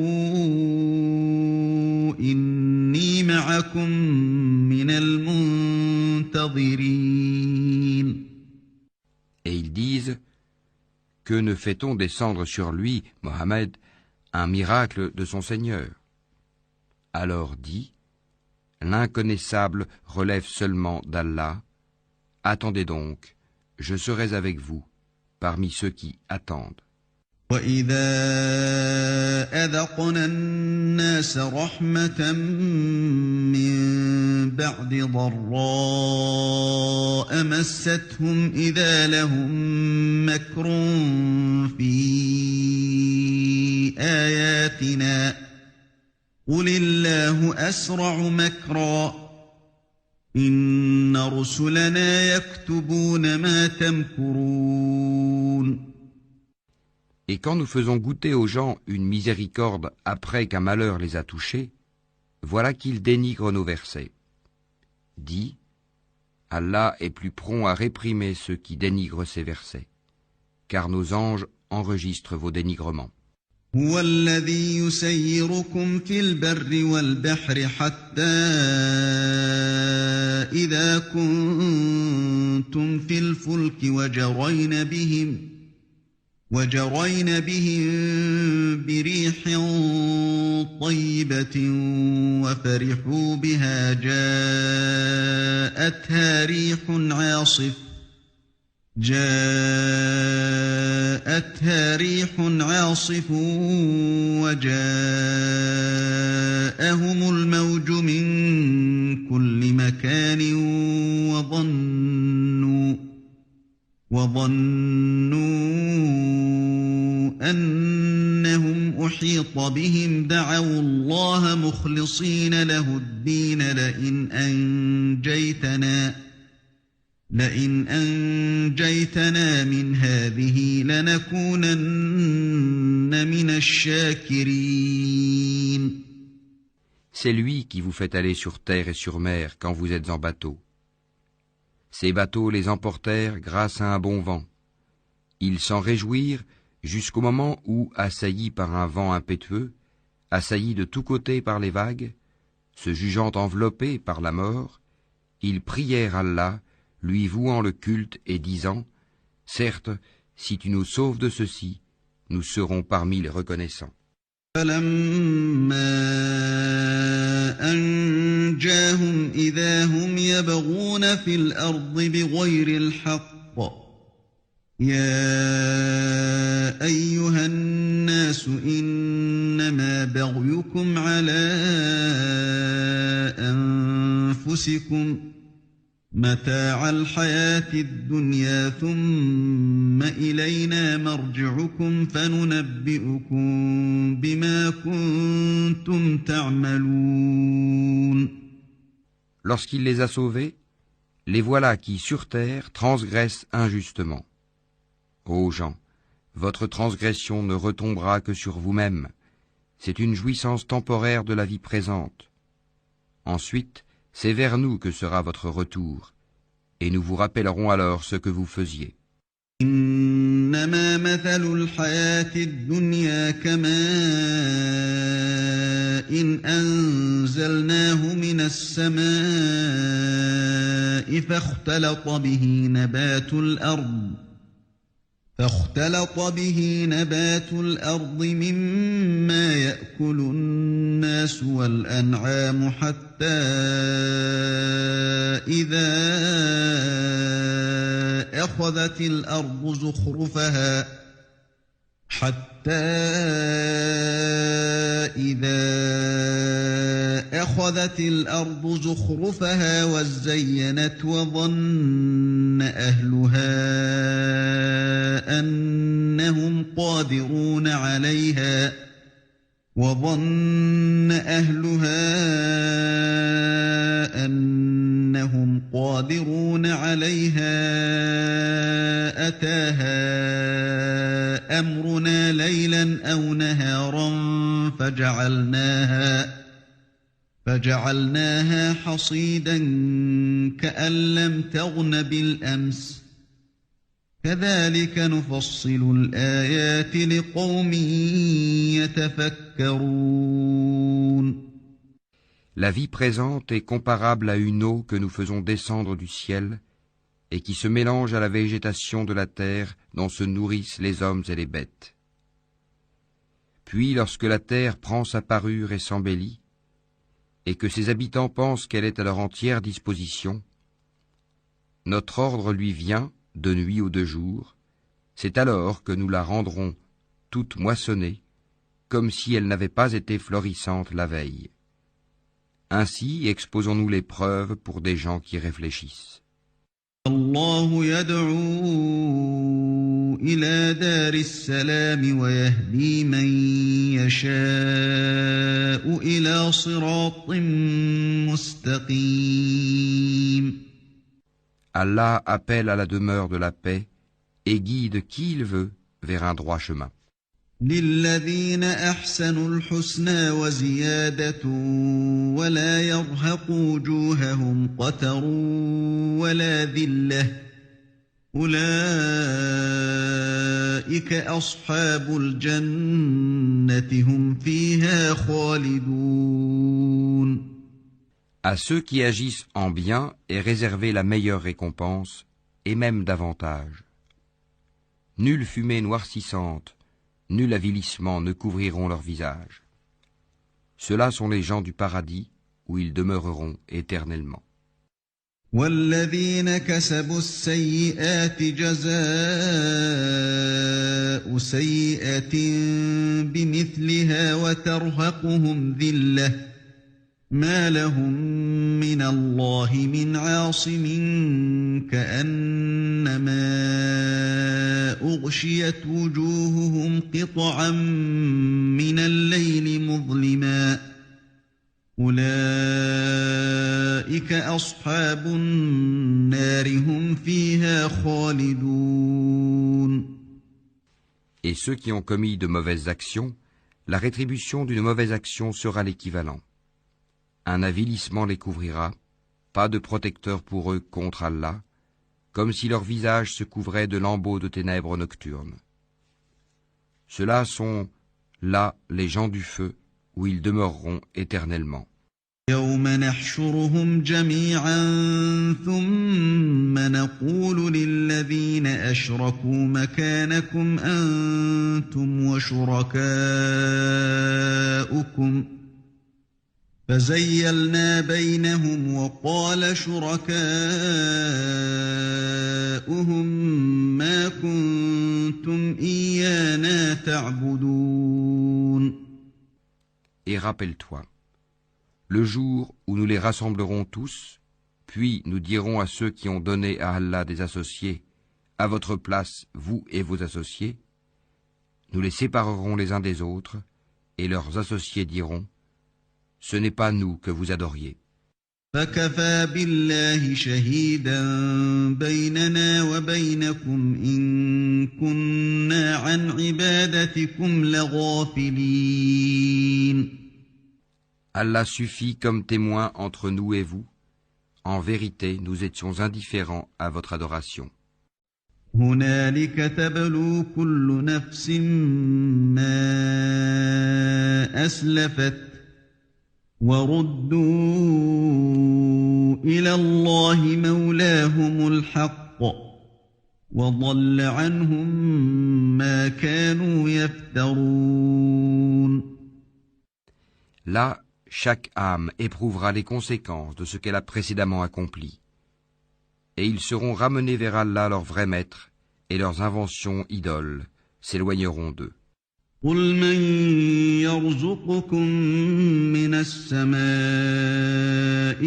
إني معكم من المنتظرين. Et ils disent, que ne fait-on descendre sur lui, Mohammed, un miracle de son Seigneur? Alors dit, l'inconnaissable relève seulement d'Allah. Attendez donc, je serai avec vous, parmi ceux qui attendent. وَإِذَا أَذَقْنَا النَّاسَ رَحْمَةً مِّن بَعْدِ ضَرَّاءَ مَسَّتْهُمْ إِذَا لَهُم مَّكْرٌ فِي آيَاتِنَا قُلِ اللَّهُ أَسْرَعُ مَكْرًا إِنَّ رُسُلَنَا يَكْتُبُونَ مَا تَمْكُرُونَ. Et quand nous faisons goûter aux gens une miséricorde après qu'un malheur les a touchés, voilà qu'ils dénigrent nos versets. Dis, Allah est plus prompt à réprimer ceux qui dénigrent ses versets, car nos anges enregistrent vos dénigrements. هو الذي يسيركم في البر والبحر حتى إذا كنتم في الفلك وجرين بهم بريح طيبة وفرحوا بها جاءتها ريح عاصف وجاءهم الموج من كل مكان وظنوا أنهم أحيط بهم دعوا الله مخلصين له الدين لئن أنجيتنا من هذه لنكونن من الشاكرين. C'est lui qui vous fait aller sur terre et sur mer quand vous êtes en bateau. Ces bateaux les emportèrent grâce à un bon vent. Ils s'en réjouirent jusqu'au moment où, assaillis par un vent impétueux, assaillis de tous côtés par les vagues, se jugeant enveloppés par la mort, ils prièrent Allah, lui vouant le culte et disant, « Certes, si tu nous sauves de ceci, nous serons parmi les reconnaissants. » فَلَمَّا أَنْجَاهُمْ إِذَا هُمْ يَبْغُونَ فِي الْأَرْضِ بِغَيْرِ الْحَقِّ يَا أَيُّهَا النَّاسُ إِنَّمَا بَغْيُكُمْ عَلَى أَنفُسِكُمْ متاع الحياة الدنيا ثم إلينا مرجعكم فننبئكم بما كنتم تعملون. Lorsqu'il les a sauvés, les voilà qui sur terre transgressent injustement. Ô gens, votre transgression ne retombera que sur vous-même. C'est une jouissance temporaire de la vie présente. Ensuite, c'est vers nous que sera votre retour, et nous vous rappellerons alors ce que vous faisiez. إنما مثل الحياة الدنيا كماء أنزلناه من السماء فاختلط به نبات الأرض مما يأكل الناس والأنعام حتى إذا أخذت واتخذت الأرض زخرفها وزينت وظن أهلها أنهم قادرون عليها أتاها أمرنا ليلا أو نهارا فجعلناها حصيدا كأن لم تغن بالأمس كذلك نفصل الآيات لقوم يتفكرون. La vie présente est comparable à une eau que nous faisons descendre du ciel et qui se mélange à la végétation de la terre dont se nourrissent les hommes et les bêtes. Puis, lorsque la terre prend sa parure et s'embellit, et que ses habitants pensent qu'elle est à leur entière disposition, notre ordre lui vient, de nuit ou de jour, c'est alors que nous la rendrons toute moissonnée, comme si elle n'avait pas été florissante la veille. Ainsi exposons-nous les preuves pour des gens qui réfléchissent. الله يدعو إلى دار السلام ويهدي من يشاء إلى صراط مستقيم. Allah appelle à la demeure de la paix et guide qui il veut vers un droit chemin. للذين أحسنوا الحسنى وزيادة ولا يرهق وجوههم قتر ولا ذلة أولئك أصحاب الجنة هم فيها خالدون. À ceux qui agissent en bien est réservée la meilleure récompense, et même davantage. Nulle fumée noircissante, nul avilissement ne couvriront leur visage. Ceux-là sont les gens du paradis, où ils demeureront éternellement. والذين كسبوا السيئات جزاء سيئة بمثلها وترهقهم ذلة ما لهم من الله من عاصم كأنما أغشيت وجوههم قطعا من الليل مظلما أولئك أصحاب النار هم فيها خالدون. Et ceux qui ont commis de mauvaises actions, la rétribution d'une mauvaise action sera l'équivalent. Un avilissement les couvrira, pas de protecteur pour eux contre Allah, comme si leur visage se couvrait de lambeaux de ténèbres nocturnes. Ceux-là sont, là, les gens du feu, où ils demeureront éternellement. يوم نحشرهم جميعا ثم نقول للذين أشركوا مكانكم أنتم وشركاؤكم فزيلنا بينهم وقال شركاؤهم ما كنتم إيانا تعبدون. Et rappelle-toi, le jour où nous les rassemblerons tous, puis nous dirons à ceux qui ont donné à Allah des associés, à votre place, vous et vos associés, nous les séparerons les uns des autres, et leurs associés diront, ce n'est pas nous que vous adoriez. فكفى بالله شهيدا بيننا وبينكم إن كنا عن عبادتكم لغافلين. Allah suffit comme témoin entre nous et vous. En vérité, nous étions indifférents à votre adoration. هنالك تبلو كل نفس ما أسلفت وردوا إلى الله مولاهم الحق وضل عنهم ما كانوا يفترون. Là, chaque âme éprouvera les conséquences de ce qu'elle a précédemment accompli. Et ils seront ramenés vers Allah leur vrai maître, et leurs inventions idoles s'éloigneront d'eux. قل من يرزقكم من السماء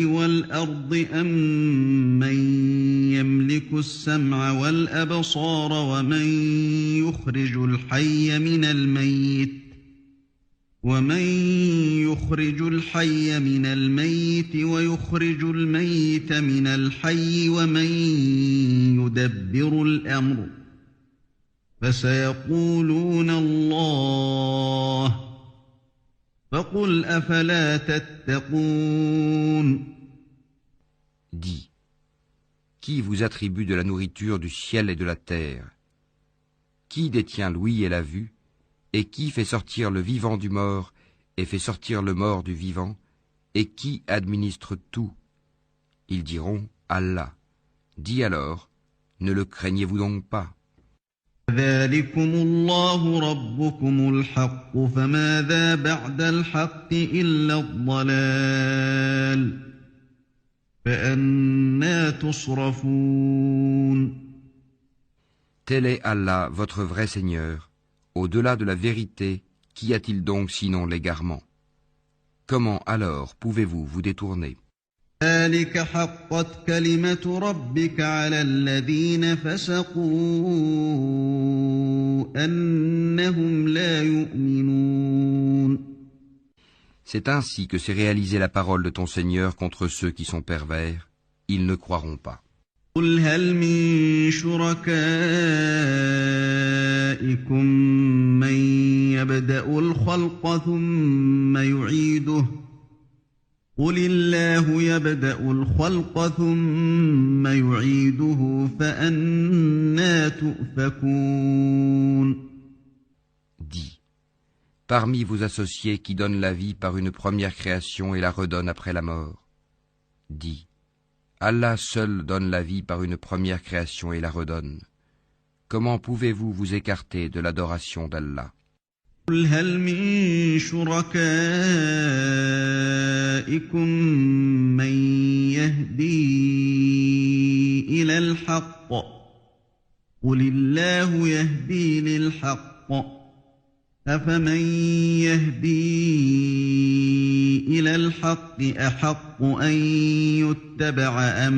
والأرض أم من يملك السمع والأبصار ومن يخرج الحي من الميت ويخرج الميت من الحي ومن يدبر الأمر فسيقولون الله فقل أفلا تتقون. Dis, qui vous attribue de la nourriture du ciel et de la terre? Qui détient l'ouïe et la vue? Et qui fait sortir le vivant du mort et fait sortir le mort du vivant? Et qui administre tout? Ils diront Allah. Dis alors, ne le craignez-vous donc pas? ذلكم الله ربكم الحق فماذا بعد الحق إلا الضلال فأنى تصرفون. Tel est Allah, votre vrai Seigneur. Au-delà de la vérité, qu'y a-t-il donc sinon l'égarement? Comment alors pouvez-vous vous détourner? ذلك حقت كلمة ربك على الذين فسقوا أنهم لا يؤمنون. C'est ainsi que s'est réalisée la parole de ton Seigneur contre ceux qui sont pervers. Ils ne croiront pas. قل هل من شركائكم من يبدأ الخلق ثم يعيده قل الله يبدأ الخلق ثم يعيده فأنى تؤفكون. Dis, parmi vos associés qui donnent la vie par une première création et la redonnent après la mort. Dis, Allah seul donne la vie par une première création et la redonne. Comment pouvez-vous vous écarter de l'adoration d'Allah? قل هل من شركائكم من يهدي إلى الحق قل الله يهدي للحق أفمن يهدي إلى الحق أحق أن يتبع أم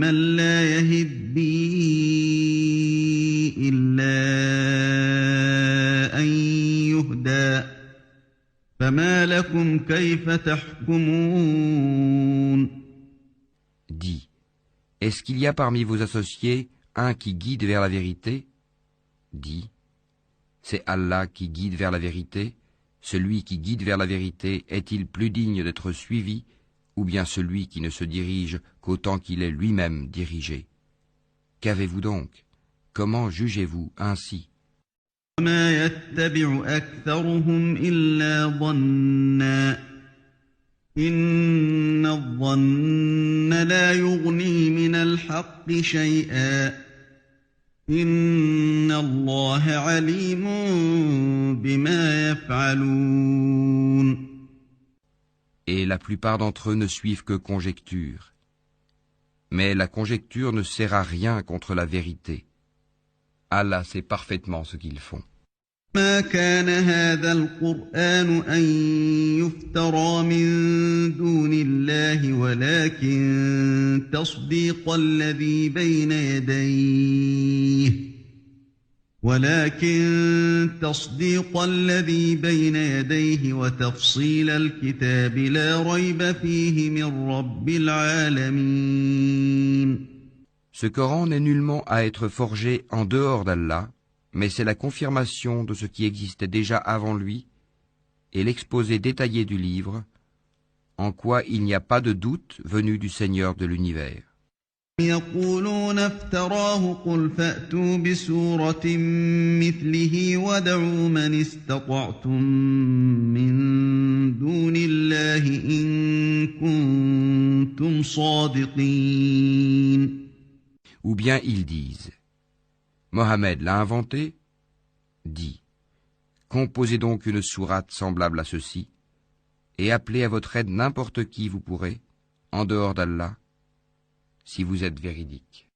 من لا يهدي إلا أن يهدى فما لكم كيف تحكمون. Dis, est-ce qu'il y a parmi vos associés un qui guide vers la vérité? Dis, c'est Allah qui guide vers la vérité. Celui qui guide vers la vérité est-il plus digne d'être suivi, ou bien celui qui ne se dirige qu'autant qu'il est lui-même dirigé? Qu'avez-vous donc? Comment jugez-vous ainsi? وما يتبع أكثرهم إلا ظنا إن الظن لا يغني من الحق شيئا إن الله عليم بما يفعلون. Et la plupart d'entre eux ne suivent que conjecture. Mais la conjecture ne sert à rien contre la vérité. Allah sait parfaitement ce qu'ils font. ما كان هذا القرآن أن يفترى من دون الله ولكن تصديق الذي بين يديه وتفصيل الكتاب لا ريب فيه من رب العالمين. Ce Coran n'est nullement à être forgé en dehors d'Allah, mais c'est la confirmation de ce qui existait déjà avant lui et l'exposé détaillé du livre, en quoi il n'y a pas de doute venu du Seigneur de l'univers. يقولون افتراه قل فأتوا بسورة مثله وادعوا من استطعتم من دون الله إن كنتم صادقين. Ou bien ils disent, Mohammed l'a inventé? Dis, composez donc une sourate semblable à ceci, et appelez à votre aide n'importe qui vous pourrez, en dehors d'Allah, si vous êtes véridique.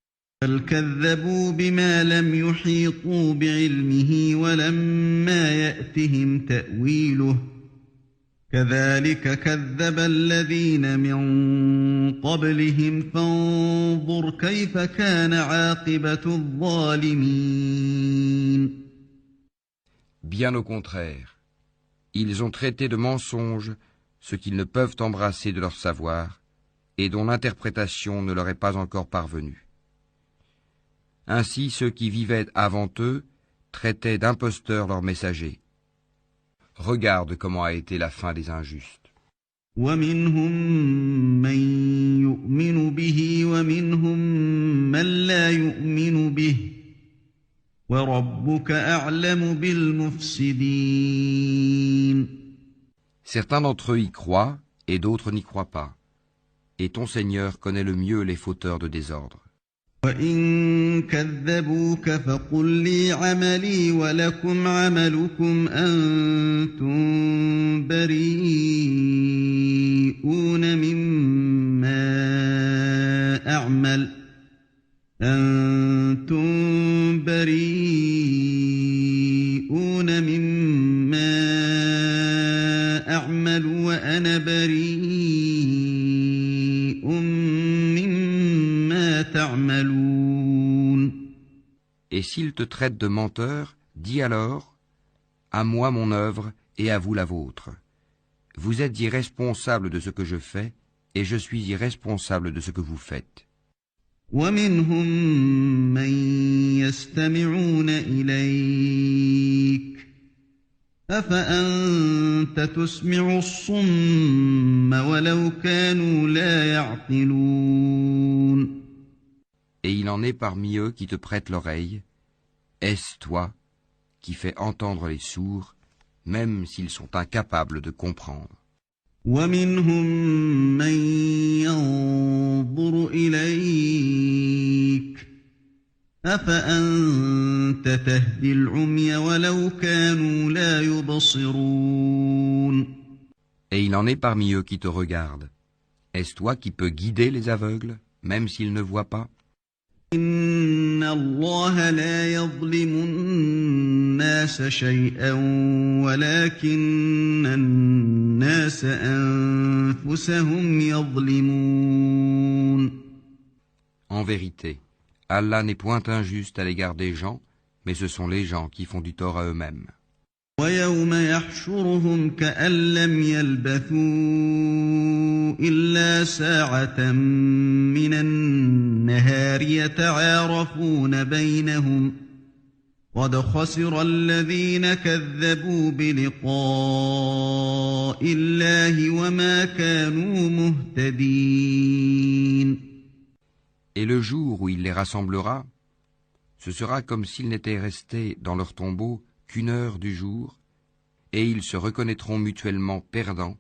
بل كذبوا بما لم يحيطوا بعلمه ولما يأتهم تأويله كذلك كذب الذين من قبلهم فانظر كيف كان عاقبة الظالمين. Bien au contraire, ils ont traité de mensonges ce qu'ils ne peuvent embrasser de leur savoir et dont l'interprétation ne leur est pas encore parvenue. Ainsi ceux qui vivaient avant eux traitaient d'imposteurs leurs messagers. Regarde comment a été la fin des injustes. ومنهم من يؤمن به ومنهم من لا يؤمن به وَرَبُّكَ أَعْلَمُ بِالْمُفْسِدِينَ. Certains d'entre eux y croient et d'autres n'y croient pas. Et ton Seigneur connaît le mieux les fauteurs de désordre. وَإِن كَذَّبُوكَ فَقُل لِّي عَمَلِي وَلَكُمْ عَمَلُكُمْ أَنتُم بَرِيئُونَ مِمَّا أَعْمَلُ وَأَنَا بَرِيءٌ مِّمَّا تَعْمَلُونَ. Et s'ils te traitent de menteur, dis alors, à moi mon œuvre et à vous la vôtre. Vous êtes irresponsables de ce que je fais, et je suis irresponsable de ce que vous faites. وَمِنْهُم مَّن يَسْتَمِعُونَ إِلَيْكَ أَفَأَنتَ تُسْمِعُ الصُّمَّ وَلَوْ كَانُوا لَا يَعْقِلُونَ. Et il en est parmi eux qui te prêtent l'oreille. Est-ce toi qui fais entendre les sourds, même s'ils sont incapables de comprendre? وَمِنْهُم مَّن يَنظُرُ إِلَيْكَ أَفَأَنتَ تَهْدِي الْعُمْيَ وَلَوْ كَانُوا لَا يُبْصِرُونَ. Et il en est parmi eux qui te regardent. Est-ce toi qui peux guider les aveugles, même s'ils ne voient pas? إِنَّ اللَّهَ لَا يَظْلِمُ النَّاسَ شَيْئًا وَلَكِنَّ النَّاسَ أَنفُسَهُمْ يَظْلِمُونَ. En vérité, Allah n'est point injuste à l'égard des gens, mais ce sont les gens qui font du tort à eux-mêmes. وَيَوْمَ يَحْشُرُهُمْ كَأَن لَّمْ يَلْبَثُوا إِلَّا سَاعَةً مِّنَ النَّهَارِ يَتَعَارَفُونَ بَيْنَهُمْ قَدْ خَسِرَ الَّذِينَ كَذَّبُوا بِلِقَاءِ اللَّهِ وَمَا كَانُوا مُهْتَدِينَ. Et le jour où il les rassemblera, ce sera comme s'ils n'étaient restés dans leur tombeau qu'une heure du jour, et ils se reconnaîtront mutuellement perdants,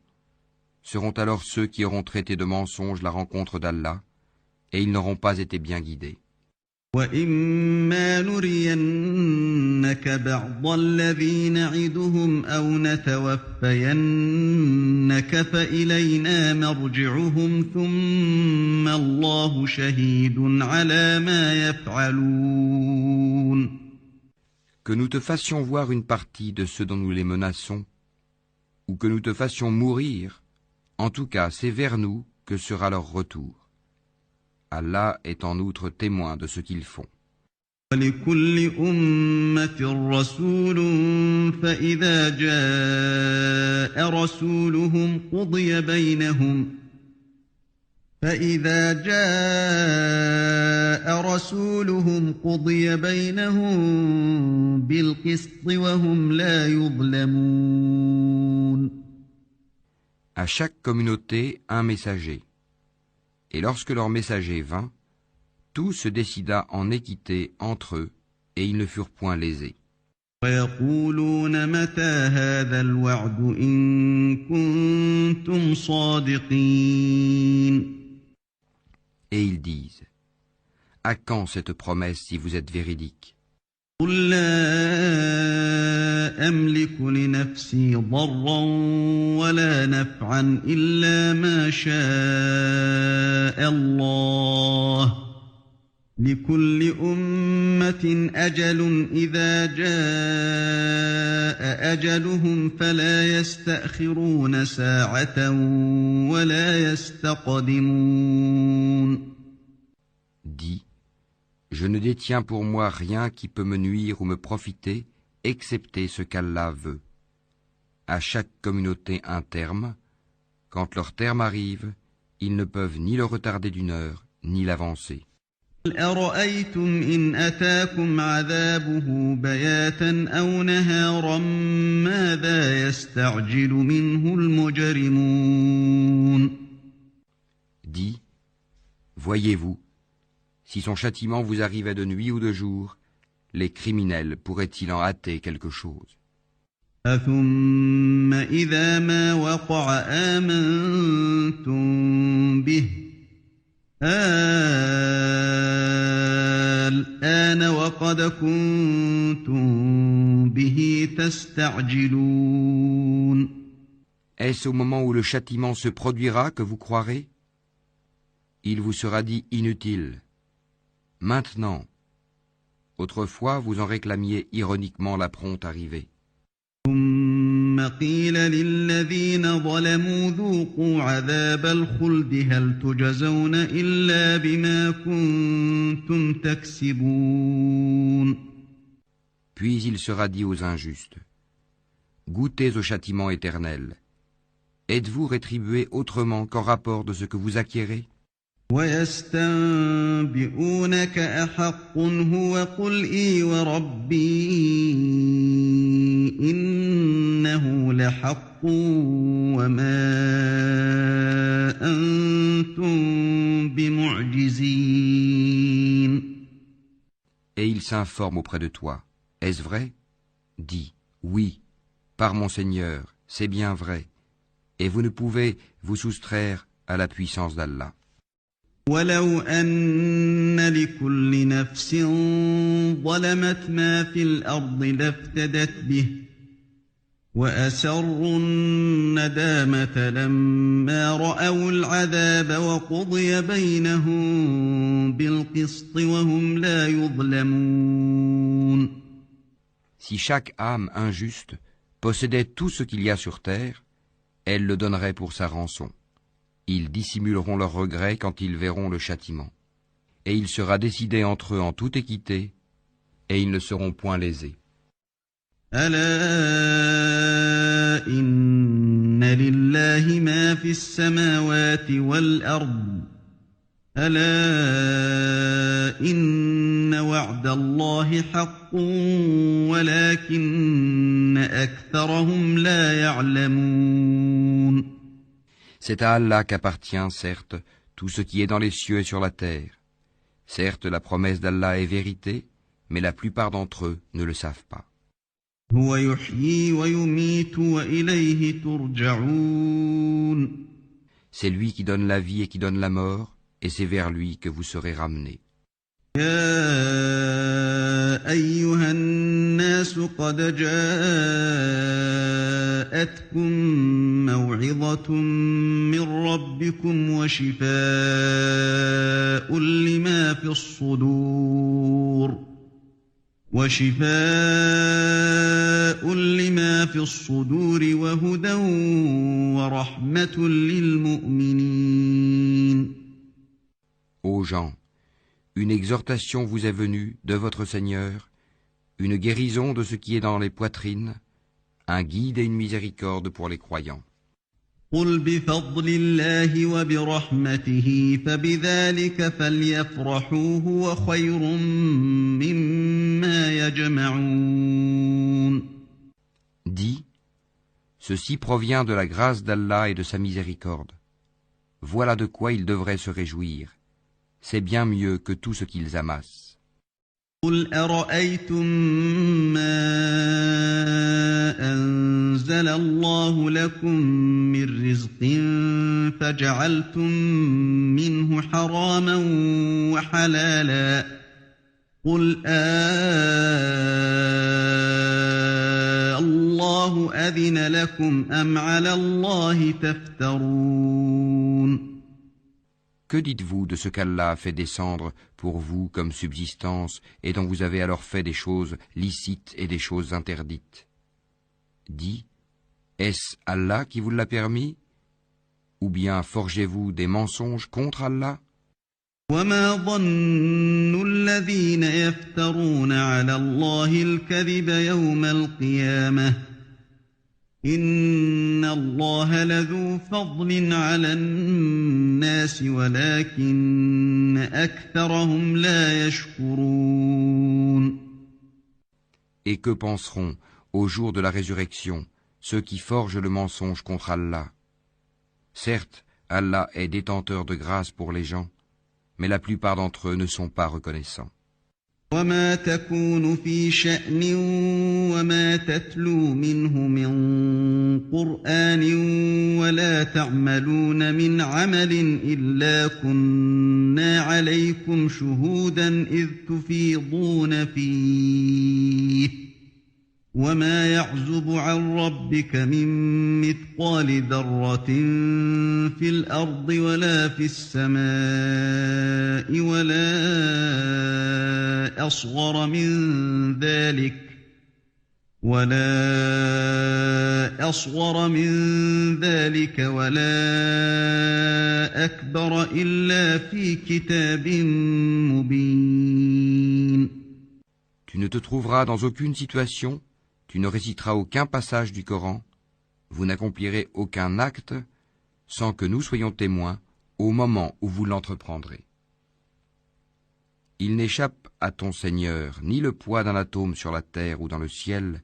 seront alors ceux qui auront traité de mensonge la rencontre d'Allah, et ils n'auront pas été bien guidés. وَإِمَّا نُرِيَنَّكَ بَعْضَ الَّذِي نَعِدُهُمْ أَوْ نَتَوَفَّيَنَّكَ فَإِلَيْنَا مَرْجِعُهُمْ ثُمَّ اللَّهُ شَهِيدٌ عَلَى مَا يَفْعَلُونَ. Que nous te fassions voir une partie de ceux dont nous les menaçons, ou que nous te fassions mourir, en tout cas c'est vers nous que sera leur retour. Allah est en outre témoin de ce qu'ils font. وَلِكُلِّ أُمَّةٍ رَّسُولٌ فَإِذَا جَاءَ رَسُولُهُمْ قُضِيَ بَيْنَهُم بِالْقِسْطِ وَهُمْ لَا يُظْلَمُونَ. À chaque communauté, un messager. Et lorsque leur messager vint, tout se décida en équité entre eux, et ils ne furent point lésés. وَيَقُولُونَ مَتَىٰ هَٰذَا الْوَعْدُ إِن كُنتُمْ صَادِقِينَ. Et ils disent, à quand cette promesse si vous êtes véridiques? قُل لَّا أَمْلِكُ لِنَفْسِي ضَرًّا وَلَا نَفْعًا إِلَّا مَا شَاءَ اللَّهُ لكل أمة أجل إذا جاء أجلهم فلا يستأخرون ساعة ولا يستقدمون. Dis, je ne détiens pour moi rien qui peut me nuire ou me profiter, excepté ce qu'Allah veut. À chaque communauté un terme, quand leur terme arrive, ils ne peuvent ni le retarder d'une heure, ni l'avancer. أرأيتم إن أتاكم عذابه بياتا أو نهارا ماذا يستعجل منه المجرمون. Dis, voyez-vous, si son châtiment vous arrivait de nuit ou de jour, les criminels pourraient-ils en hâter quelque chose? أثم إذا ما وقع آمنتم به الآن وقد كنتم به تستعجلون. Est-ce au moment où le châtiment se produira que vous croirez? Il vous sera dit inutile. Maintenant. Autrefois, vous en réclamiez ironiquement la prompte arrivée. ثم قيل للذين ظلموا ذوقوا عذاب الخلد هل تجزون إلا بما كنتم تكسبون. Puis il sera dit aux injustes, goûtez au châtiment éternel. Êtes-vous rétribués autrement qu'en rapport de ce que vous acquérez? ويستنبئونك أحق هو قل إي وربي إنه لحق وما أنتم بمعجزين. Et il s'informe auprès de toi. Est-ce vrai? Dis, oui, par mon Seigneur, c'est bien vrai, et vous ne pouvez vous soustraire à la puissance d'Allah. ولو أن لكل نفس ظلمت ما في الأرض لافتدت به وأسروا الندامة لما رأوا العذاب وقضي بينهم بالقسط وهم لا يظلمون. Si chaque âme injuste possédait tout ce qu'il y a sur terre, elle le donnerait pour sa rançon. Ils dissimuleront leur regret quand ils verront le châtiment. Et il sera décidé entre eux en toute équité, et ils ne seront point lésés. ألا إن لله ما في السماوات والأرض ألا إن وعد الله حق ولكن أكثرهم لا يعلمون. C'est à Allah qu'appartient, certes, tout ce qui est dans les cieux et sur la terre. Certes, la promesse d'Allah est vérité, mais la plupart d'entre eux ne le savent pas. هو يحيي ويميت وإليه ترجعون. C'est lui qui donne la vie et qui donne la mort, et c'est vers lui que vous serez ramenés. يا أيها الناس قد جاءتكم موعظة من ربكم وشفاء لما في الصدور وهدى ورحمة للمؤمنين. Ô gens, une exhortation vous est venue de votre Seigneur, une guérison de ce qui est dans les poitrines, un guide et une miséricorde pour les croyants. قل بفضل الله وبرحمته فبذلك فليفرحوا هو خير مما يجمعون. Dis, ceci provient de la grâce d'Allah et de sa miséricorde. Voilà de quoi ils devraient se réjouir. C'est bien mieux que tout ce qu'ils amassent. قل أرأيتم ما أنزل الله لكم من رزق فجعلتم منه حراما وحلالا قل الله أذن لكم أم على الله تفترون. Que dites-vous de ce qu'Allah a fait descendre pour vous comme subsistance et dont vous avez alors fait des choses licites et des choses interdites? Dis, est-ce Allah qui vous l'a permis? Ou bien forgez-vous des mensonges contre Allah? وما ظن الذين يفترون على الله الكذب يوم القيامة إن الله لذو فضل على الناس ولكن أكثرهم لا يشكرون. Et que penseront, au jour de la résurrection, ceux qui forgent le mensonge contre Allah? Certes, Allah est détenteur de grâce pour les gens, mais la plupart d'entre eux ne sont pas reconnaissants. وما تكون في شأن وما تتلو منه من قرآن ولا تعملون من عمل إلا كنا عليكم شهودا إذ تفيضون فيه وما يعزب عن ربك من مثقال ذرة في الأرض ولا في السماء ولا أصغر من ذلك ولا أكبر إلا في كتاب مبين. Tu ne te trouveras dans aucune situation, tu ne réciteras aucun passage du Coran, vous n'accomplirez aucun acte sans que nous soyons témoins au moment où vous l'entreprendrez. Il n'échappe à ton Seigneur ni le poids d'un atome sur la terre ou dans le ciel,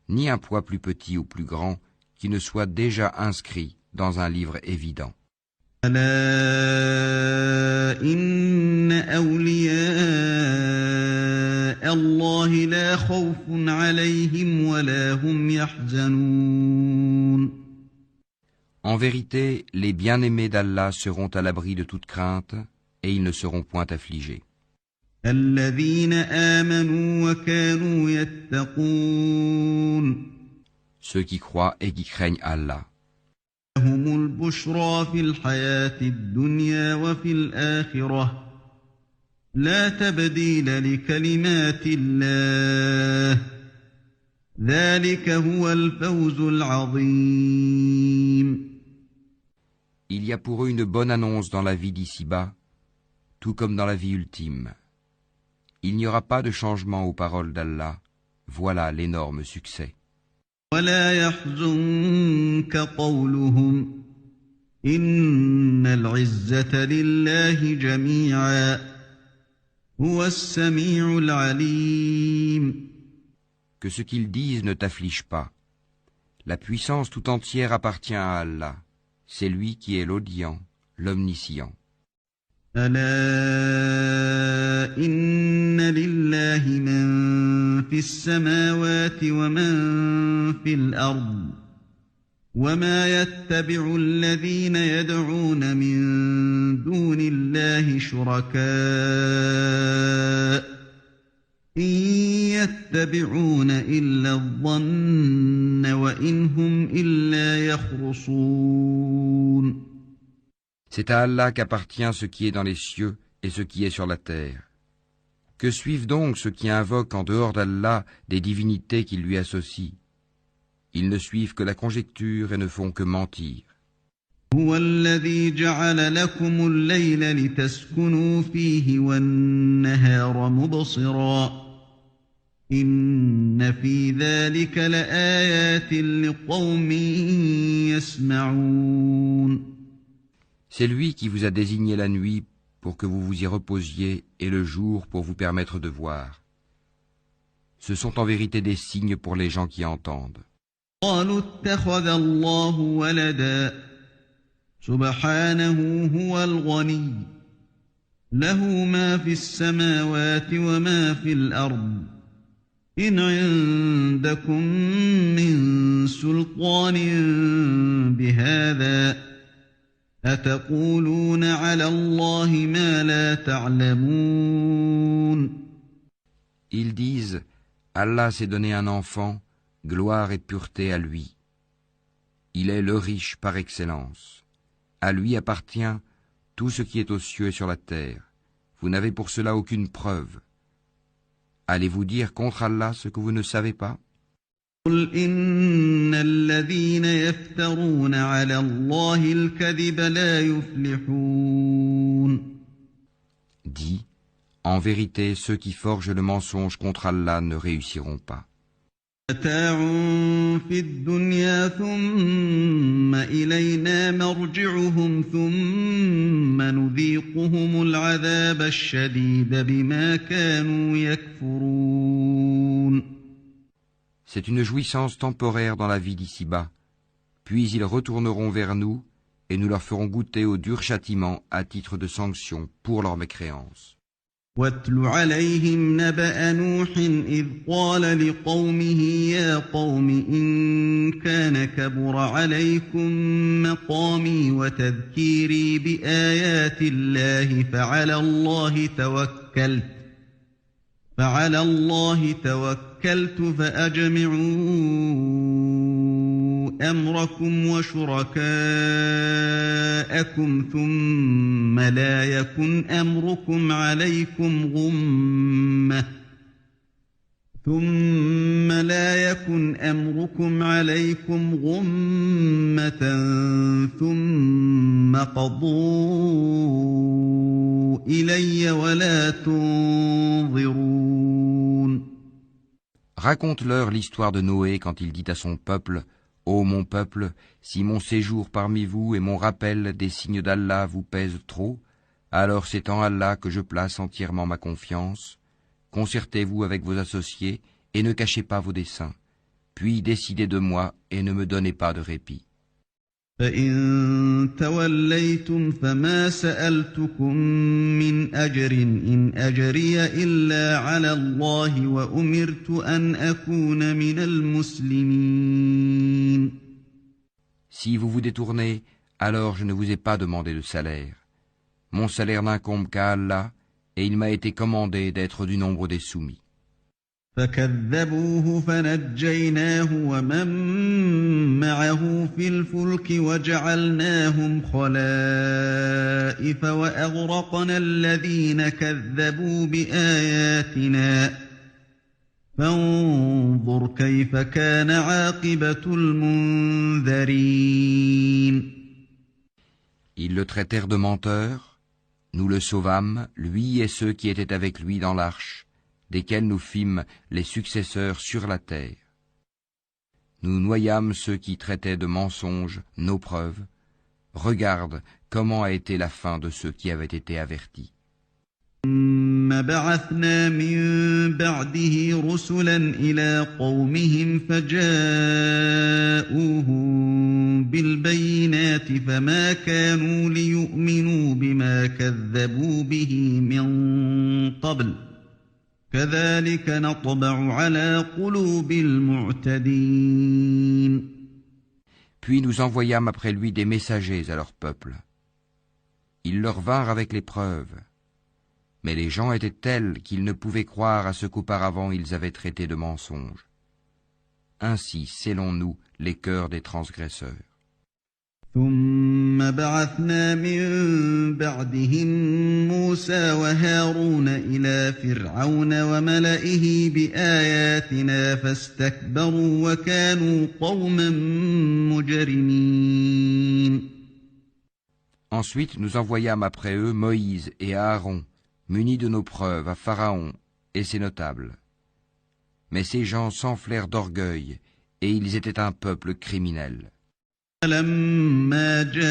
ni un poids plus petit ou plus grand qui ne soit déjà inscrit dans un livre évident. ألا إن أولياء الله لا خوف عليهم ولا هم يحزنون. En vérité, les bien-aimés d'Allah seront à l'abri de toute crainte et ils ne seront point affligés. الذين آمنوا وكانوا يتقون. Ceux qui croient et qui craignent Allah. لهم البشرى في الحياة الدنيا وفي الآخرة لا تبديل لكلمات الله ذلك هو الفوز العظيم. Il y a pour eux une bonne annonce dans la vie d'ici-bas, tout comme dans la vie ultime. Il n'y aura pas de changement aux paroles d'Allah. Voilà l'énorme succès. ولا يحزنك قولهم إن العزة لله جميعا هو السميع العليم. Que ce qu'ils disent ne t'afflige pas. La puissance tout entière appartient à Allah. C'est lui qui est l'audient, l'omniscient. ألا إن لله من في السماوات ومن في الأرض وما يتبع الذين يدعون من دون الله شركاء إن يتبعون إلا الظن وإن هم إلا يخرصون. C'est à Allah qu'appartient ce qui est dans les cieux et ce qui est sur la terre. Que suivent donc ceux qui invoquent en dehors d'Allah des divinités qu'ils lui associent? Ils ne suivent que la conjecture et ne font que mentir. هو الذي جعل لكم الليل لتسكنوا فيه والنهار مبصرا إن في ذلك لآيات لقوم يسمعون. C'est lui qui vous a désigné la nuit pour que vous vous y reposiez et le jour pour vous permettre de voir. Ce sont en vérité des signes pour les gens qui entendent. قالوا اتخذ الله ولدا سبحانه هو الغني له ما في السماوات وما في الأرض إن عندكم من سلطان بهذا أتقولون على الله ما لا تعلمون. Ils disent, Allah s'est donné un enfant, gloire et pureté à lui. Il est le riche par excellence. À lui appartient, tout ce qui est aux cieux et sur la terre. Vous n'avez pour cela aucune preuve. Allez-vous dire contre Allah ce que vous ne savez pas? قل إن الذين يفترون على الله الكذب لا يفلحون. Dis, en vérité, ceux qui forgent le mensonge contre Allah ne réussiront pas. متاع في الدنيا ثم إلينا مرجعهم ثم نذيقهم العذاب الشديد بما كانوا يكفرون. C'est une jouissance temporaire dans la vie d'ici-bas, puis ils retourneront vers nous et nous leur ferons goûter au dur châtiment à titre de sanction pour leur mécréance. واتل عليهم نبأ نوح إذ قال لقومه يا قوم إن كان كبر عليكم مقامي وتذكيري بآيات الله فعلى الله توكلت فأجمعوا أمركم وشركاءكم ثم لا يكن أمركم عليكم غمة ثم قضوا إلي ولا تنظرون. Raconte-leur l'histoire de Noé quand il dit à son peuple, « Ô mon peuple, si mon séjour parmi vous et mon rappel des signes d'Allah vous pèsent trop, alors c'est en Allah que je place entièrement ma confiance. Concertez-vous avec vos associés et ne cachez pas vos desseins. Puis décidez de moi et ne me donnez pas de répit. » فَإِن تَوَلَّيْتُمْ فَمَا سَأَلْتُكُم مِّنْ أَجْرٍ إِنْ أَجْرِيَ إِلَّا عَلَى اللَّهِ وَأُمِرْتُ أَنْ أَكُونَ مِنَ الْمُسْلِمِينَ. Si vous vous détournez, alors je ne vous ai pas demandé de salaire. Mon salaire n'incombe qu'à Allah, et il m'a été commandé d'être du nombre des soumis. فَكَذَّبُوهُ فَنَجَّيْنَاهُ وَمَن مَّعَهُ فِي الْفُلْكِ وَجَعَلْنَاهُمْ خَلَائِفَ وَأَغْرَقْنَا الَّذِينَ كَذَّبُوا بِآيَاتِنَا فَانظُرْ كَيْفَ كَانَ عَاقِبَةُ الْمُنذَرِينَ. Ils le traitèrent de menteur, nous le sauvâmes, lui et ceux qui étaient avec lui dans l'arche, desquels nous fîmes les successeurs sur la terre. Nous noyâmes ceux qui traitaient de mensonges nos preuves. Regarde comment a été la fin de ceux qui avaient été avertis. ثُمَّ بَعَثْنَا مِن بَعْدِهِ رُسُلًا إِلَىٰ قَوْمِهِمْ فَجَاءُوهُم بِالْبَيِّنَاتِ فَمَا كَانُوا لِيُؤْمِنُوا بِمَا كَذَّبُوا بِهِ مِن قَبْلُ كَذَلِكَ نَطْبَعُ عَلَىٰ قُلُوبِ الْمُعْتَدِينَ. Puis nous envoyâmes après lui des messagers à leur peuple. Ils leur vinrent avec les preuves. Mais les gens étaient tels qu'ils ne pouvaient croire à ce qu'auparavant ils avaient traité de mensonge. Ainsi scellons-nous les cœurs des transgresseurs. ثُمَّ بَعَثْنَا مِن بَعْدِهِم مُّوسَىٰ وَهَارُونَ إِلَىٰ فِرْعَوْنَ وَمَلَئِهِ بِآيَاتِنَا فَاسْتَكْبَرُوا وَكَانُوا قَوْمًا مُجْرِمِينَ. Ensuite nous envoyâmes après eux Moïse et Aaron, munis de nos preuves, à Pharaon et ses notables. Mais ces gens s'enflèrent d'orgueil, et ils étaient un peuple criminel. فَلَمَّا جَاءَهُمُ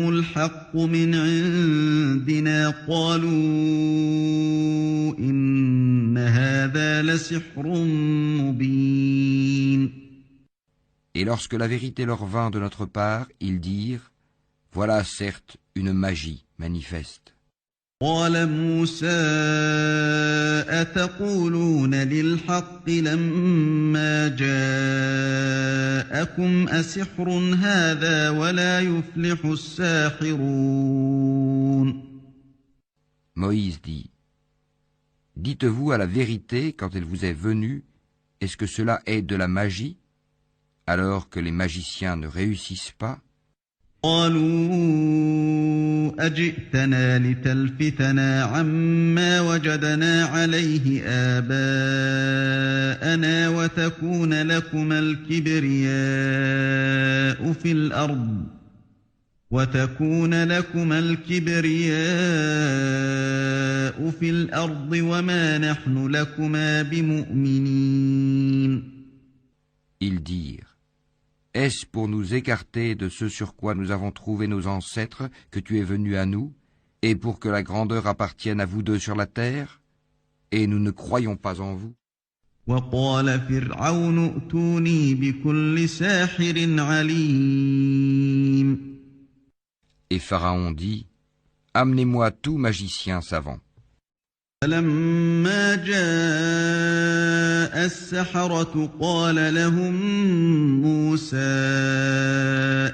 الْحَقُّ مِنْ عِندِنَا قَالُوا إِنَّ هَٰذَا لَسِحْرٌ مُّبِينٌ. Et lorsque la vérité leur vint de notre part, ils dirent, voilà certes une magie manifeste. قال موسى أتقولون للحق لما جاءكم أسحر هذا ولا يفلح الساحرون. Moïse dit, dites-vous à la vérité quand elle vous est venue, est-ce que cela est de la magie, alors que les magiciens ne réussissent pas? قالوا أجئتنا لتلفتنا عما وجدنا عليه آباءنا وتكون لكما الكبرياء في الأرض وما نحن لكما بمؤمنين. Ils dirent, est-ce pour nous écarter de ce sur quoi nous avons trouvé nos ancêtres que tu es venu à nous, et pour que la grandeur appartienne à vous deux sur la terre, et nous ne croyons pas en vous? وقال فرعون ائتوني بكل ساحر عليم. Et Pharaon dit, amenez-moi tout magicien savant. فلما جاء السحرة قال لهم موسى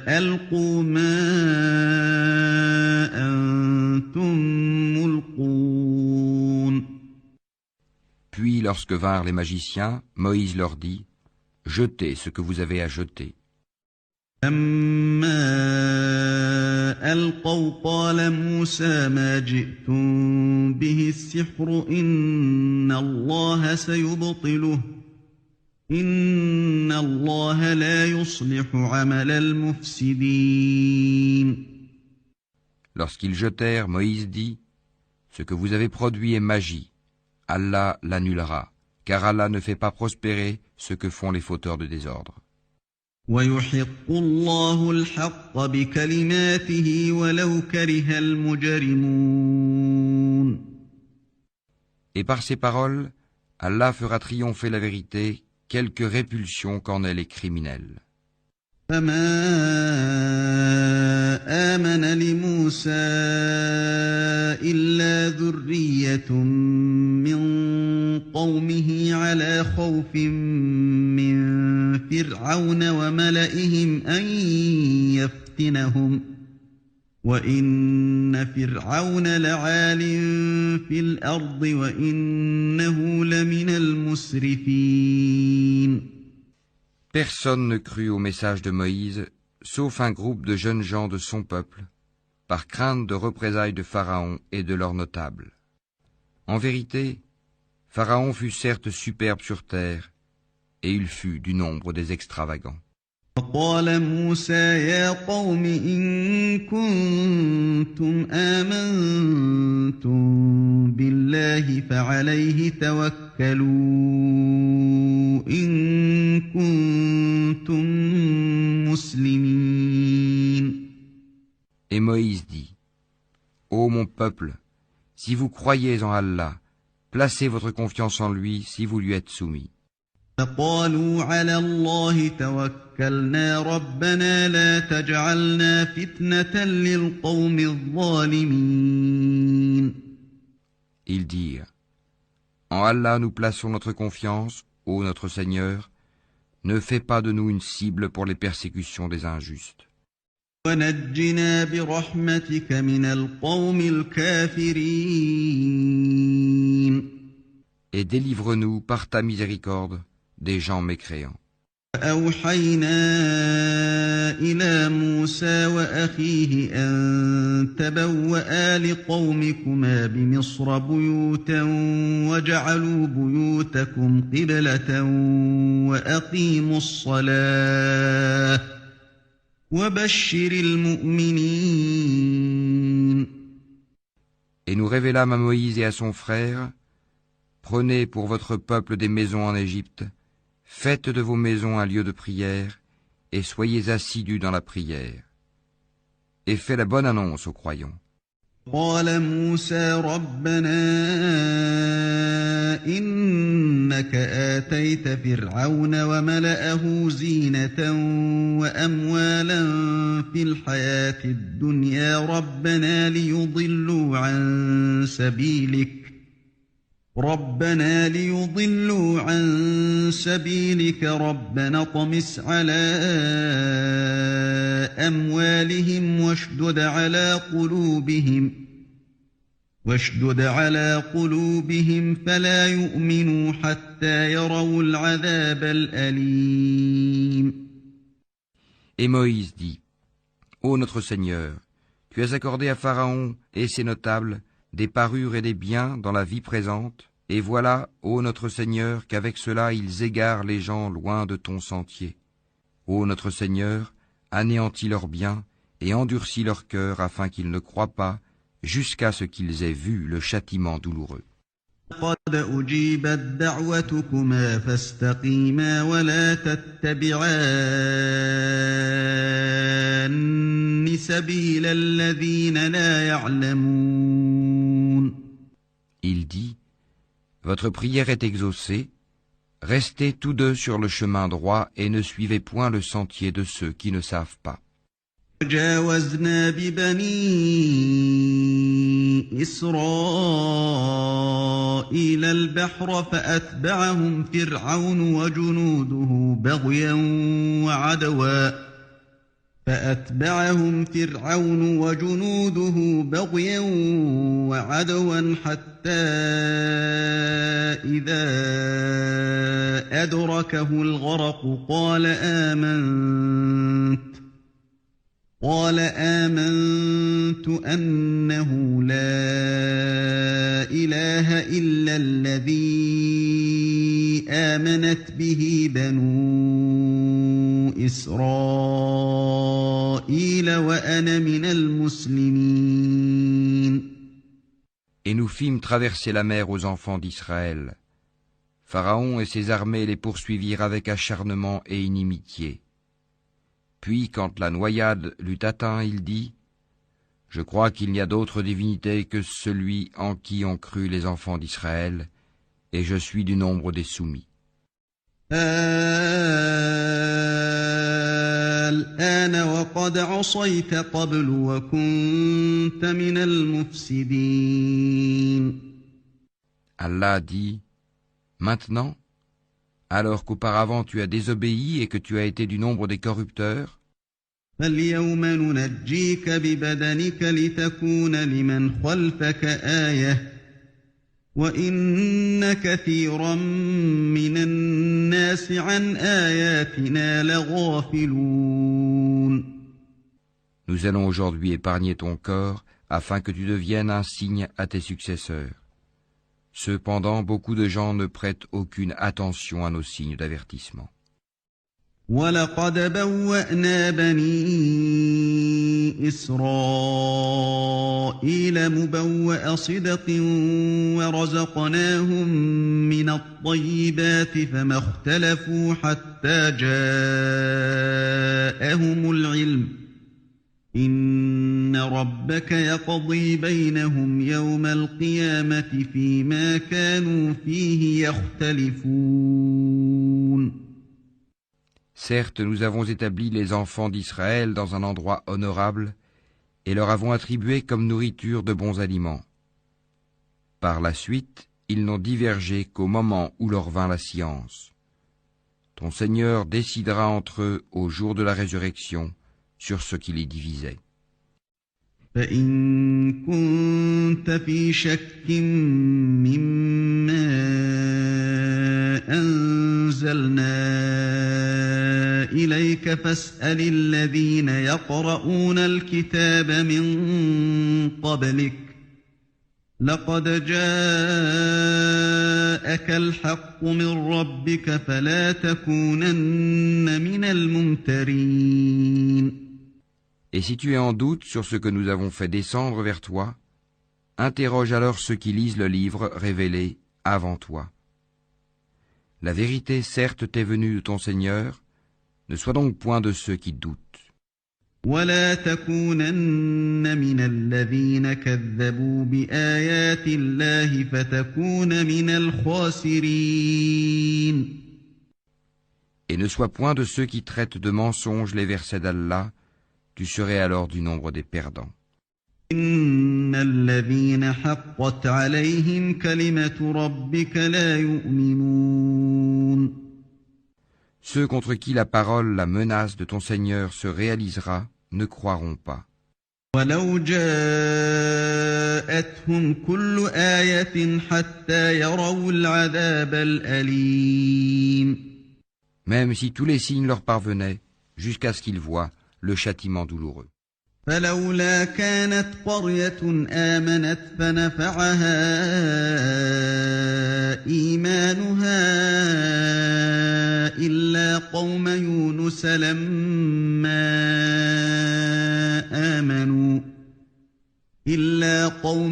ألقوا ما أنتم ملقون. Puis lorsque vinrent les magiciens, Moïse leur dit, jetez ce que vous avez à jeter. لما ألقوا قال موسى ما جئتم به السحر إن الله سيبطله إن الله لا يصلح عمل المفسدين. Lorsqu'ils jetèrent, Moïse dit, ce que vous avez produit est magie. Allah l'annulera, car Allah ne fait pas prospérer ce que font les fauteurs de désordre. ويحق الله الحق بكلماته ولو كره المجرمون. Et par ces paroles, Allah fera triompher la vérité, quelque répulsion qu'en aient les criminels. فما آمن لموسى إلا ذرية من قومه على خوف من فرعون وملئهم أن يفتنهم وإن فرعون لعال في الأرض وإنه لمن المسرفين. Personne ne crut au message de Moïse, sauf un groupe de jeunes gens de son peuple, par crainte de représailles de Pharaon et de leurs notables. En vérité, Pharaon fut certes superbe sur terre, et il fut du nombre des extravagants. فقال موسى يا قوم إن كنتم آمنتم بالله فعليه توكلوا إن كنتم مسلمين. Et Moïse dit, ô mon peuple, si vous croyez en Allah, placez votre confiance en lui si vous lui êtes soumis. فقالوا على الله توكلنا ربنا لا تجعلنا فتنة للقوم الظالمين. Ils dirent, en Allah nous plaçons notre confiance, ô notre Seigneur, ne fais pas de nous une cible pour les persécutions des injustes. ونجنا برحمتك من القوم الكافرين. Et délivre-nous par ta miséricorde des gens mécréants. فأوحينا إلى موسى وأخيه أن تبوأ لقومكما بمصر بيوتا وجعلوا بيوتكم قبلة وأقيموا الصلاة وبشر المؤمنين. Et nous révélâmes à Moïse et à son frère, prenez pour votre peuple des maisons en Égypte, faites de vos maisons un lieu de prière, et soyez assidus dans la prière. Et faites la bonne annonce aux croyants. قال موسى ربنا إنك آتيت فرعون وملأه زينة وأموالا في الحياة الدنيا ربنا ليضلوا عن سبيلك ربنا اطمس على أموالهم واشدد على قلوبهم فلا يؤمنوا حتى يروا العذاب الأليم. Et Moïse dit, Ô notre Seigneur, tu as accordé à Pharaon et ses notables des parures et des biens dans la vie présente, et voilà, ô notre Seigneur, qu'avec cela ils égarent les gens loin de ton sentier. Ô notre Seigneur, anéantis leurs biens et endurcis leur cœur afin qu'ils ne croient pas jusqu'à ce qu'ils aient vu le châtiment douloureux. قد أجيبت دعوتكما فاستقيما ولا تتبعان سبيل الذين لا يعلمون. Il dit, votre prière est exaucée, restez tous deux sur le chemin droit et ne suivez point le sentier de ceux qui ne savent pas. وجاوزنا ببني إسرائيل البحر فأتبعهم فرعون وجنوده بغيا وعدوا حتى إذا أدركه الغرق قال آمنت أنه لا إله إلا الذي آمنت به بنو إسرائيل وأنا من المسلمين. Et nous fîmes traverser la mer aux enfants d'Israël. Pharaon et ses armées les poursuivirent avec acharnement et inimitié. Puis, quand la noyade l'eut atteint, il dit, « Je crois qu'il n'y a d'autre divinité que celui en qui ont cru les enfants d'Israël, et je suis du nombre des soumis. » Allah dit, « Maintenant, alors qu'auparavant tu as désobéi et que tu as été du nombre des corrupteurs, فَالْيَوْمَ نُنَجِّيكَ بِبَدَنِكَ لِتَكُونَ لِمَنْ خَلْفَكَ آيَةً وَإِنَّ كَثِيرًا مِنَ النَّاسِ عَنْ آيَاتِنَا لَغَافِلُونَ. Nous allons aujourd'hui épargner ton corps afin que tu deviennes un signe à tes successeurs. Cependant, beaucoup de gens ne prêtent aucune attention à nos signes d'avertissement. وَلَقَدْ بَوَّأْنَا بَنِي إِسْرَائِيلَ مُبَوَّأَ صِدْقٍ وَرَزَقْنَاهُم مِّنَ الطَّيِّبَاتِ فَمَا اخْتَلَفُوا حَتَّىٰ جَاءَهُمُ الْعِلْمُ إِنَّ رَبَّكَ يَقْضِي بَيْنَهُمْ يَوْمَ الْقِيَامَةِ فِيمَا كَانُوا فِيهِ يَخْتَلِفُونَ. Certes, nous avons établi les enfants d'Israël dans un endroit honorable et leur avons attribué comme nourriture de bons aliments. Par la suite, ils n'ont divergé qu'au moment où leur vint la science. Ton Seigneur décidera entre eux au jour de la résurrection sur ce qui les divisait. فَإِن كُنتَ فِي شَكٍّ مِّمَّا أَنزَلْنَا إِلَيْكَ فَاسْأَلِ الَّذِينَ يَقْرَؤُونَ الْكِتَابَ مِن قَبْلِكَ لَقَدْ جَاءَكَ الْحَقُّ مِن رَّبِّكَ فَلَا تَكُونَنَّ مِنَ الْمُمْتَرِينَ. Et si tu es en doute sur ce que nous avons fait descendre vers toi, interroge alors ceux qui lisent le livre révélé avant toi. La vérité certes t'est venue de ton Seigneur, ne sois donc point de ceux qui doutent. وَلَا تَكُونَنَّ مِنَ الَّذِينَ كَذَّبُوا بِآيَاتِ اللَّهِ فَتَكُونَ مِنَ الْخَاسِرِينَ. Et ne sois point de ceux qui traitent de mensonges les versets d'Allah, tu serais alors du nombre des perdants. إِنَّ الَّذِينَ حَقَّتْ عَلَيْهِمْ كَلِمَةُ رَبِّكَ لَا يُؤْمِنُونَ. Ceux contre qui la parole, la menace de ton Seigneur se réalisera, ne croiront pas. وَلَوْ جَاءَتْهُمْ كُلُّ آيَةٍ حَتَّى يَرَوْا الْعَذَابَ الْأَلِيمَ. Même si tous les signes leur parvenaient, jusqu'à ce qu'ils voient le châtiment douloureux. فلولا كانت قرية آمنت فنفعها إيمانها إلا قوم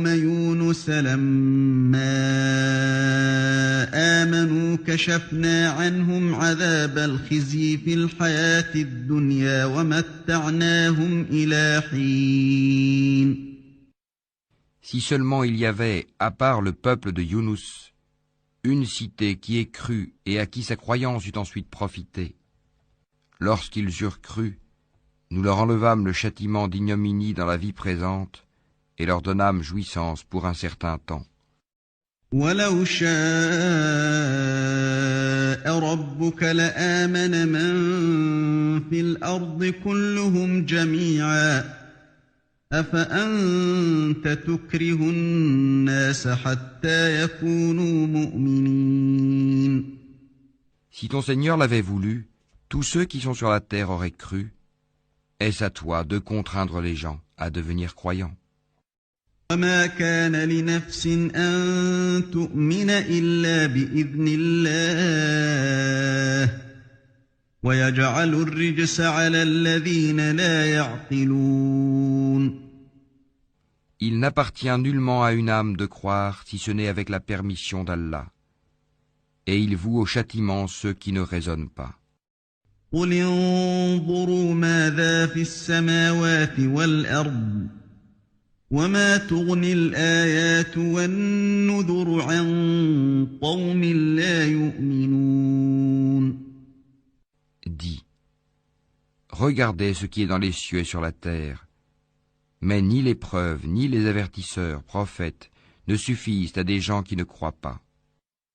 يونس لما آمنوا كشفنا عنهم عذاب الخزي في الحياة الدنيا ومتعناهم إلى حين. Si seulement il y avait, à part le peuple de Yunus, une cité qui ait cru et à qui sa croyance eut ensuite profité. Lorsqu'ils eurent cru, nous leur enlevâmes le châtiment d'ignominie dans la vie présente et leur donnâmes jouissance pour un certain temps. وَلَوْ شَاءَ رَبُّكَ لَآمَنَ مَن فِي الْأَرْضِ كُلُّهُمْ جَمِيعًا أَفَأَنتَ تُكْرِهُ النَّاسَ حَتَّى يَكُونُوا مُؤْمِنِينَ. Si ton Seigneur l'avait voulu, tous ceux qui sont sur la terre auraient cru. Est-ce à toi de contraindre les gens à devenir croyants? وَمَا كَانَ لِنَفْسٍ أَن تُؤْمِنَ إِلَّا بِإِذْنِ اللَّهِ وَيَجْعَلُ الرِّجْسَ عَلَى الَّذِينَ لَا يَعْقِلُونَ. Il n'appartient nullement à une âme de croire si ce n'est avec la permission d'Allah. Et il voue au châtiment ceux qui ne raisonnent pas. قُلِ انظُرُوا مَاذَا فِي السَّمَاوَاتِ وَالْأَرْضِ وَمَا تُغْنِي الْآيَاتُ وَالنُّذُرُ عَن قَوْمٍ لَا يُؤْمِنُونَ. Dis, regardez ce qui est dans les cieux et sur la terre, mais ni les preuves, ni les avertisseurs, prophètes, ne suffisent à des gens qui ne croient pas.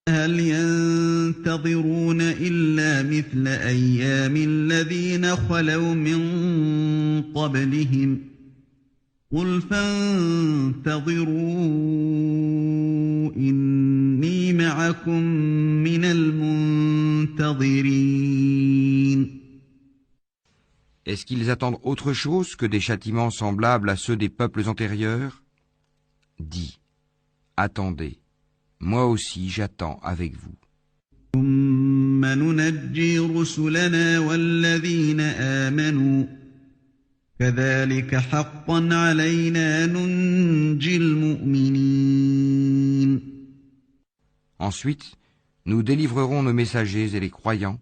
هَلْ يَنتَظِرُونَ إِلَّا مِثْلَ أَيَّامِ الَّذِينَ خَلَوْا مِن قَبْلِهِمْ قُلْ فَانتَظِرُوا إِنِّي مَعَكُمْ مِنَ الْمُنتَظِرِينَ. Est-ce qu'ils attendent autre chose que des châtiments semblables à ceux des peuples antérieurs? Dis, attendez, moi aussi j'attends avec vous. ثُمَّ نُنَجِّي رُسُلَنَا وَالَّذِينَ آمَنُوا كَذَلِكَ حَقًّا عَلَيْنَا نُنْجِي الْمُؤْمِنِينَ. Ensuite, nous délivrerons nos messagers et les croyants.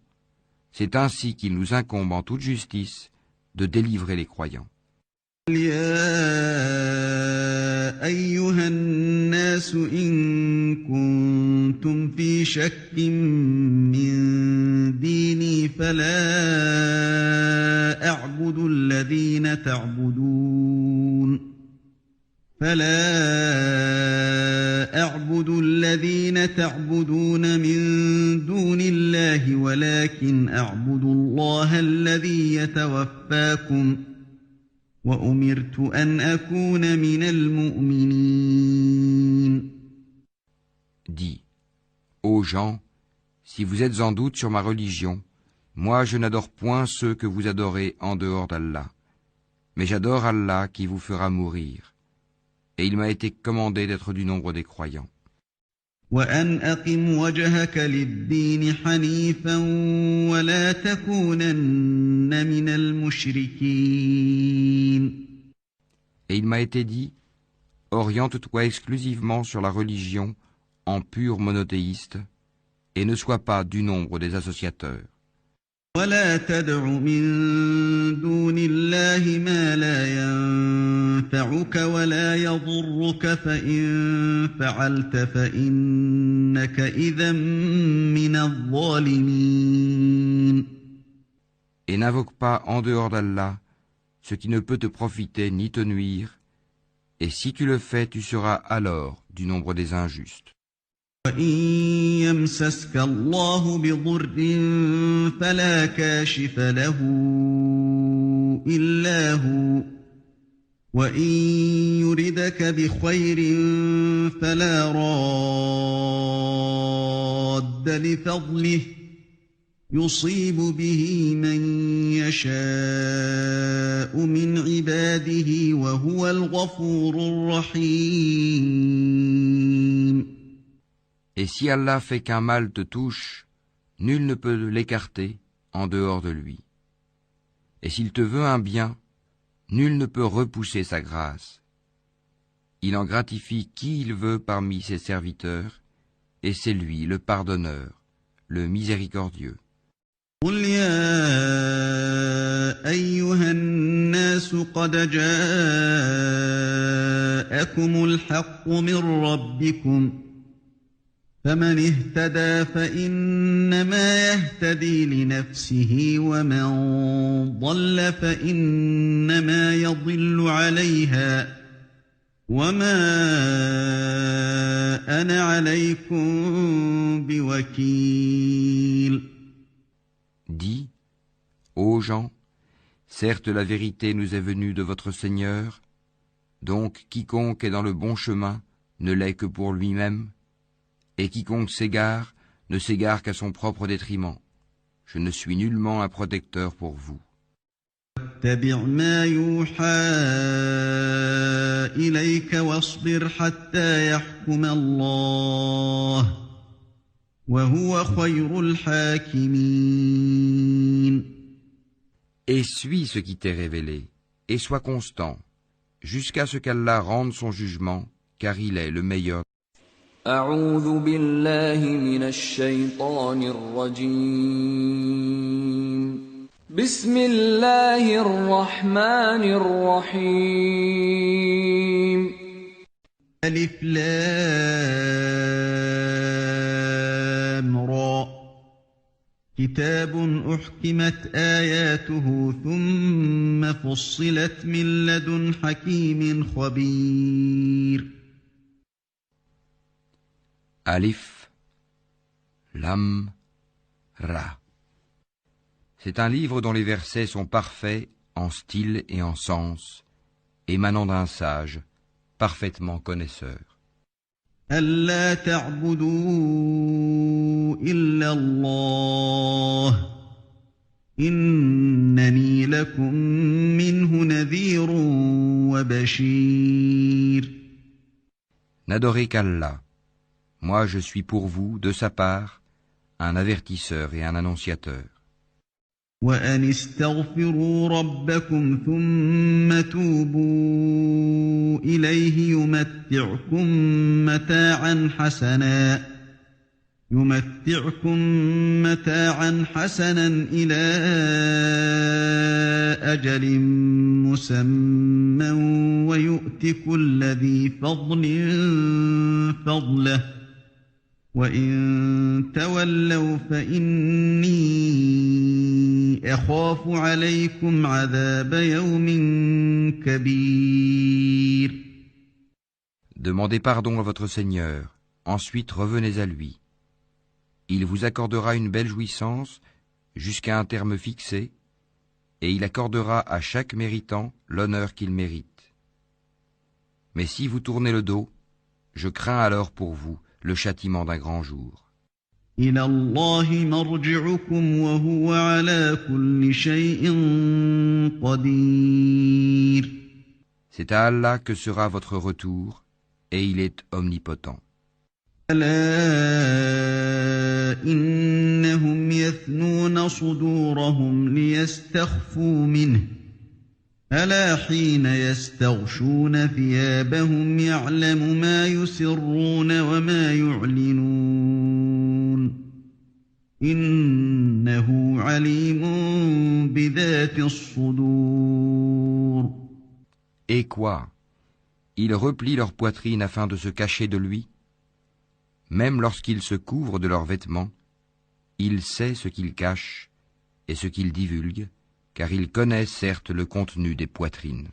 C'est ainsi qu'il nous incombe en toute justice de délivrer les croyants. يا أيها الناس إن كنتم في شك من ديني فلا أعبد الذين تعبدون من دون الله ولكن أعبد الله الذي يتوفاكم وأمرت أن أكون من المؤمنين. Dis, ô gens, si vous êtes en doute sur ma religion, moi je n'adore point ceux que vous adorez en dehors d'Allah, mais j'adore Allah qui vous fera mourir. Et il m'a été commandé d'être du nombre des croyants. وَأَنْ أَقِمْ وَجْهَكَ لِلدِّينِ حَنِيفًا وَلَا تَكُونَنَّ مِنَ الْمُشْرِكِينَ. Et il m'a été dit, oriente-toi exclusivement sur la religion en pur monothéiste et ne sois pas du nombre des associateurs. وَلَا تَدْعُ مِن دُونِ اللَّهِ مَا لَا يَنفَعُكَ وَلَا يَضُرُّكَ فَإِن فَعَلْتَ فَإِنَّكَ إِذًا مِّنَ الظَّالِمِينَ. Et n'invoque pas en dehors d'Allah ce qui ne peut te profiter ni te nuire, et si tu le fais, tu seras alors du nombre des injustes. وَإِن يَمْسَسْكَ اللَّهُ بِضُرٍّ فَلَا كَاشِفَ لَهُ إِلَّا هُوَ وَإِن يُرِدْكَ بِخَيْرٍ فَلَا رَادَّ لِفَضْلِهِ يصيب به من يشاء من عباده وهو الغفور الرحيم. Et si Allah fait qu'un mal te touche, nul ne peut l'écarter en dehors de lui. Et s'il te veut un bien, nul ne peut repousser sa grâce. Il en gratifie qui il veut parmi ses serviteurs, et c'est lui le pardonneur, le miséricordieux. قل يا أيها الناس قد جاءكم الحق من ربكم فمن اهتدى فإنما يهتدي لنفسه ومن ضل فإنما يضل عليها وما أنا عليكم بوكيل. Dis, ô gens, certes la vérité nous est venue de votre Seigneur, donc quiconque est dans le bon chemin ne l'est que pour lui-même, et quiconque s'égare ne s'égare qu'à son propre détriment. Je ne suis nullement un protecteur pour vous. اتبع ما يوحى إليك واصبر حتى يحكم الله وهو خير الحاكمين. Et suis ce qui t'est révélé, et sois constant, jusqu'à ce qu'Allah rende son jugement, car il est le meilleur. أعوذ بالله من الشيطان الرجيم. بسم الله الرحمن الرحيم. ألف لام را كتاب أحكمت آياته ثم فصلت من لدن حكيم خبير. Alif, Lam, Ra. C'est un livre dont les versets sont parfaits en style et en sens, émanant d'un sage, parfaitement connaisseur. ألا تعبدوا إلا الله إنني لكم منه نذير وبشير. N'adorez qu'Allah. Moi je suis pour vous, de sa part, un avertisseur et un annonciateur. وأن استغفروا ربكم ثم توبوا إليه يمتعكم متاعا حسنا إلى أجل مسمى ويؤت كل ذي فضل فضله وإن تولوا فإني أخاف عليكم عذاب يوم كبير. Demandez pardon à votre Seigneur, ensuite revenez à lui. Il vous accordera une belle jouissance jusqu'à un terme fixé, et il accordera à chaque méritant l'honneur qu'il mérite. Mais si vous tournez le dos, je crains alors pour vous le châtiment d'un grand jour. إلى الله مرجعكم وهو على كل شيء قدير. C'est à Allah que sera votre retour, et il est omnipotent. ألا إنهم يثنون صدورهم ليستخفوا منه ألا حين يستغشون ثيابهم يعلم ما يسرون وما يعلنون إنه عليم بذات الصدور. Et quoi? Ils replient leur poitrine afin de se cacher de lui. Même lorsqu'ils se couvrent de leurs vêtements, il sait ce qu'ils cachent et ce qu'ils divulguent, car il connaît certes le contenu des poitrines.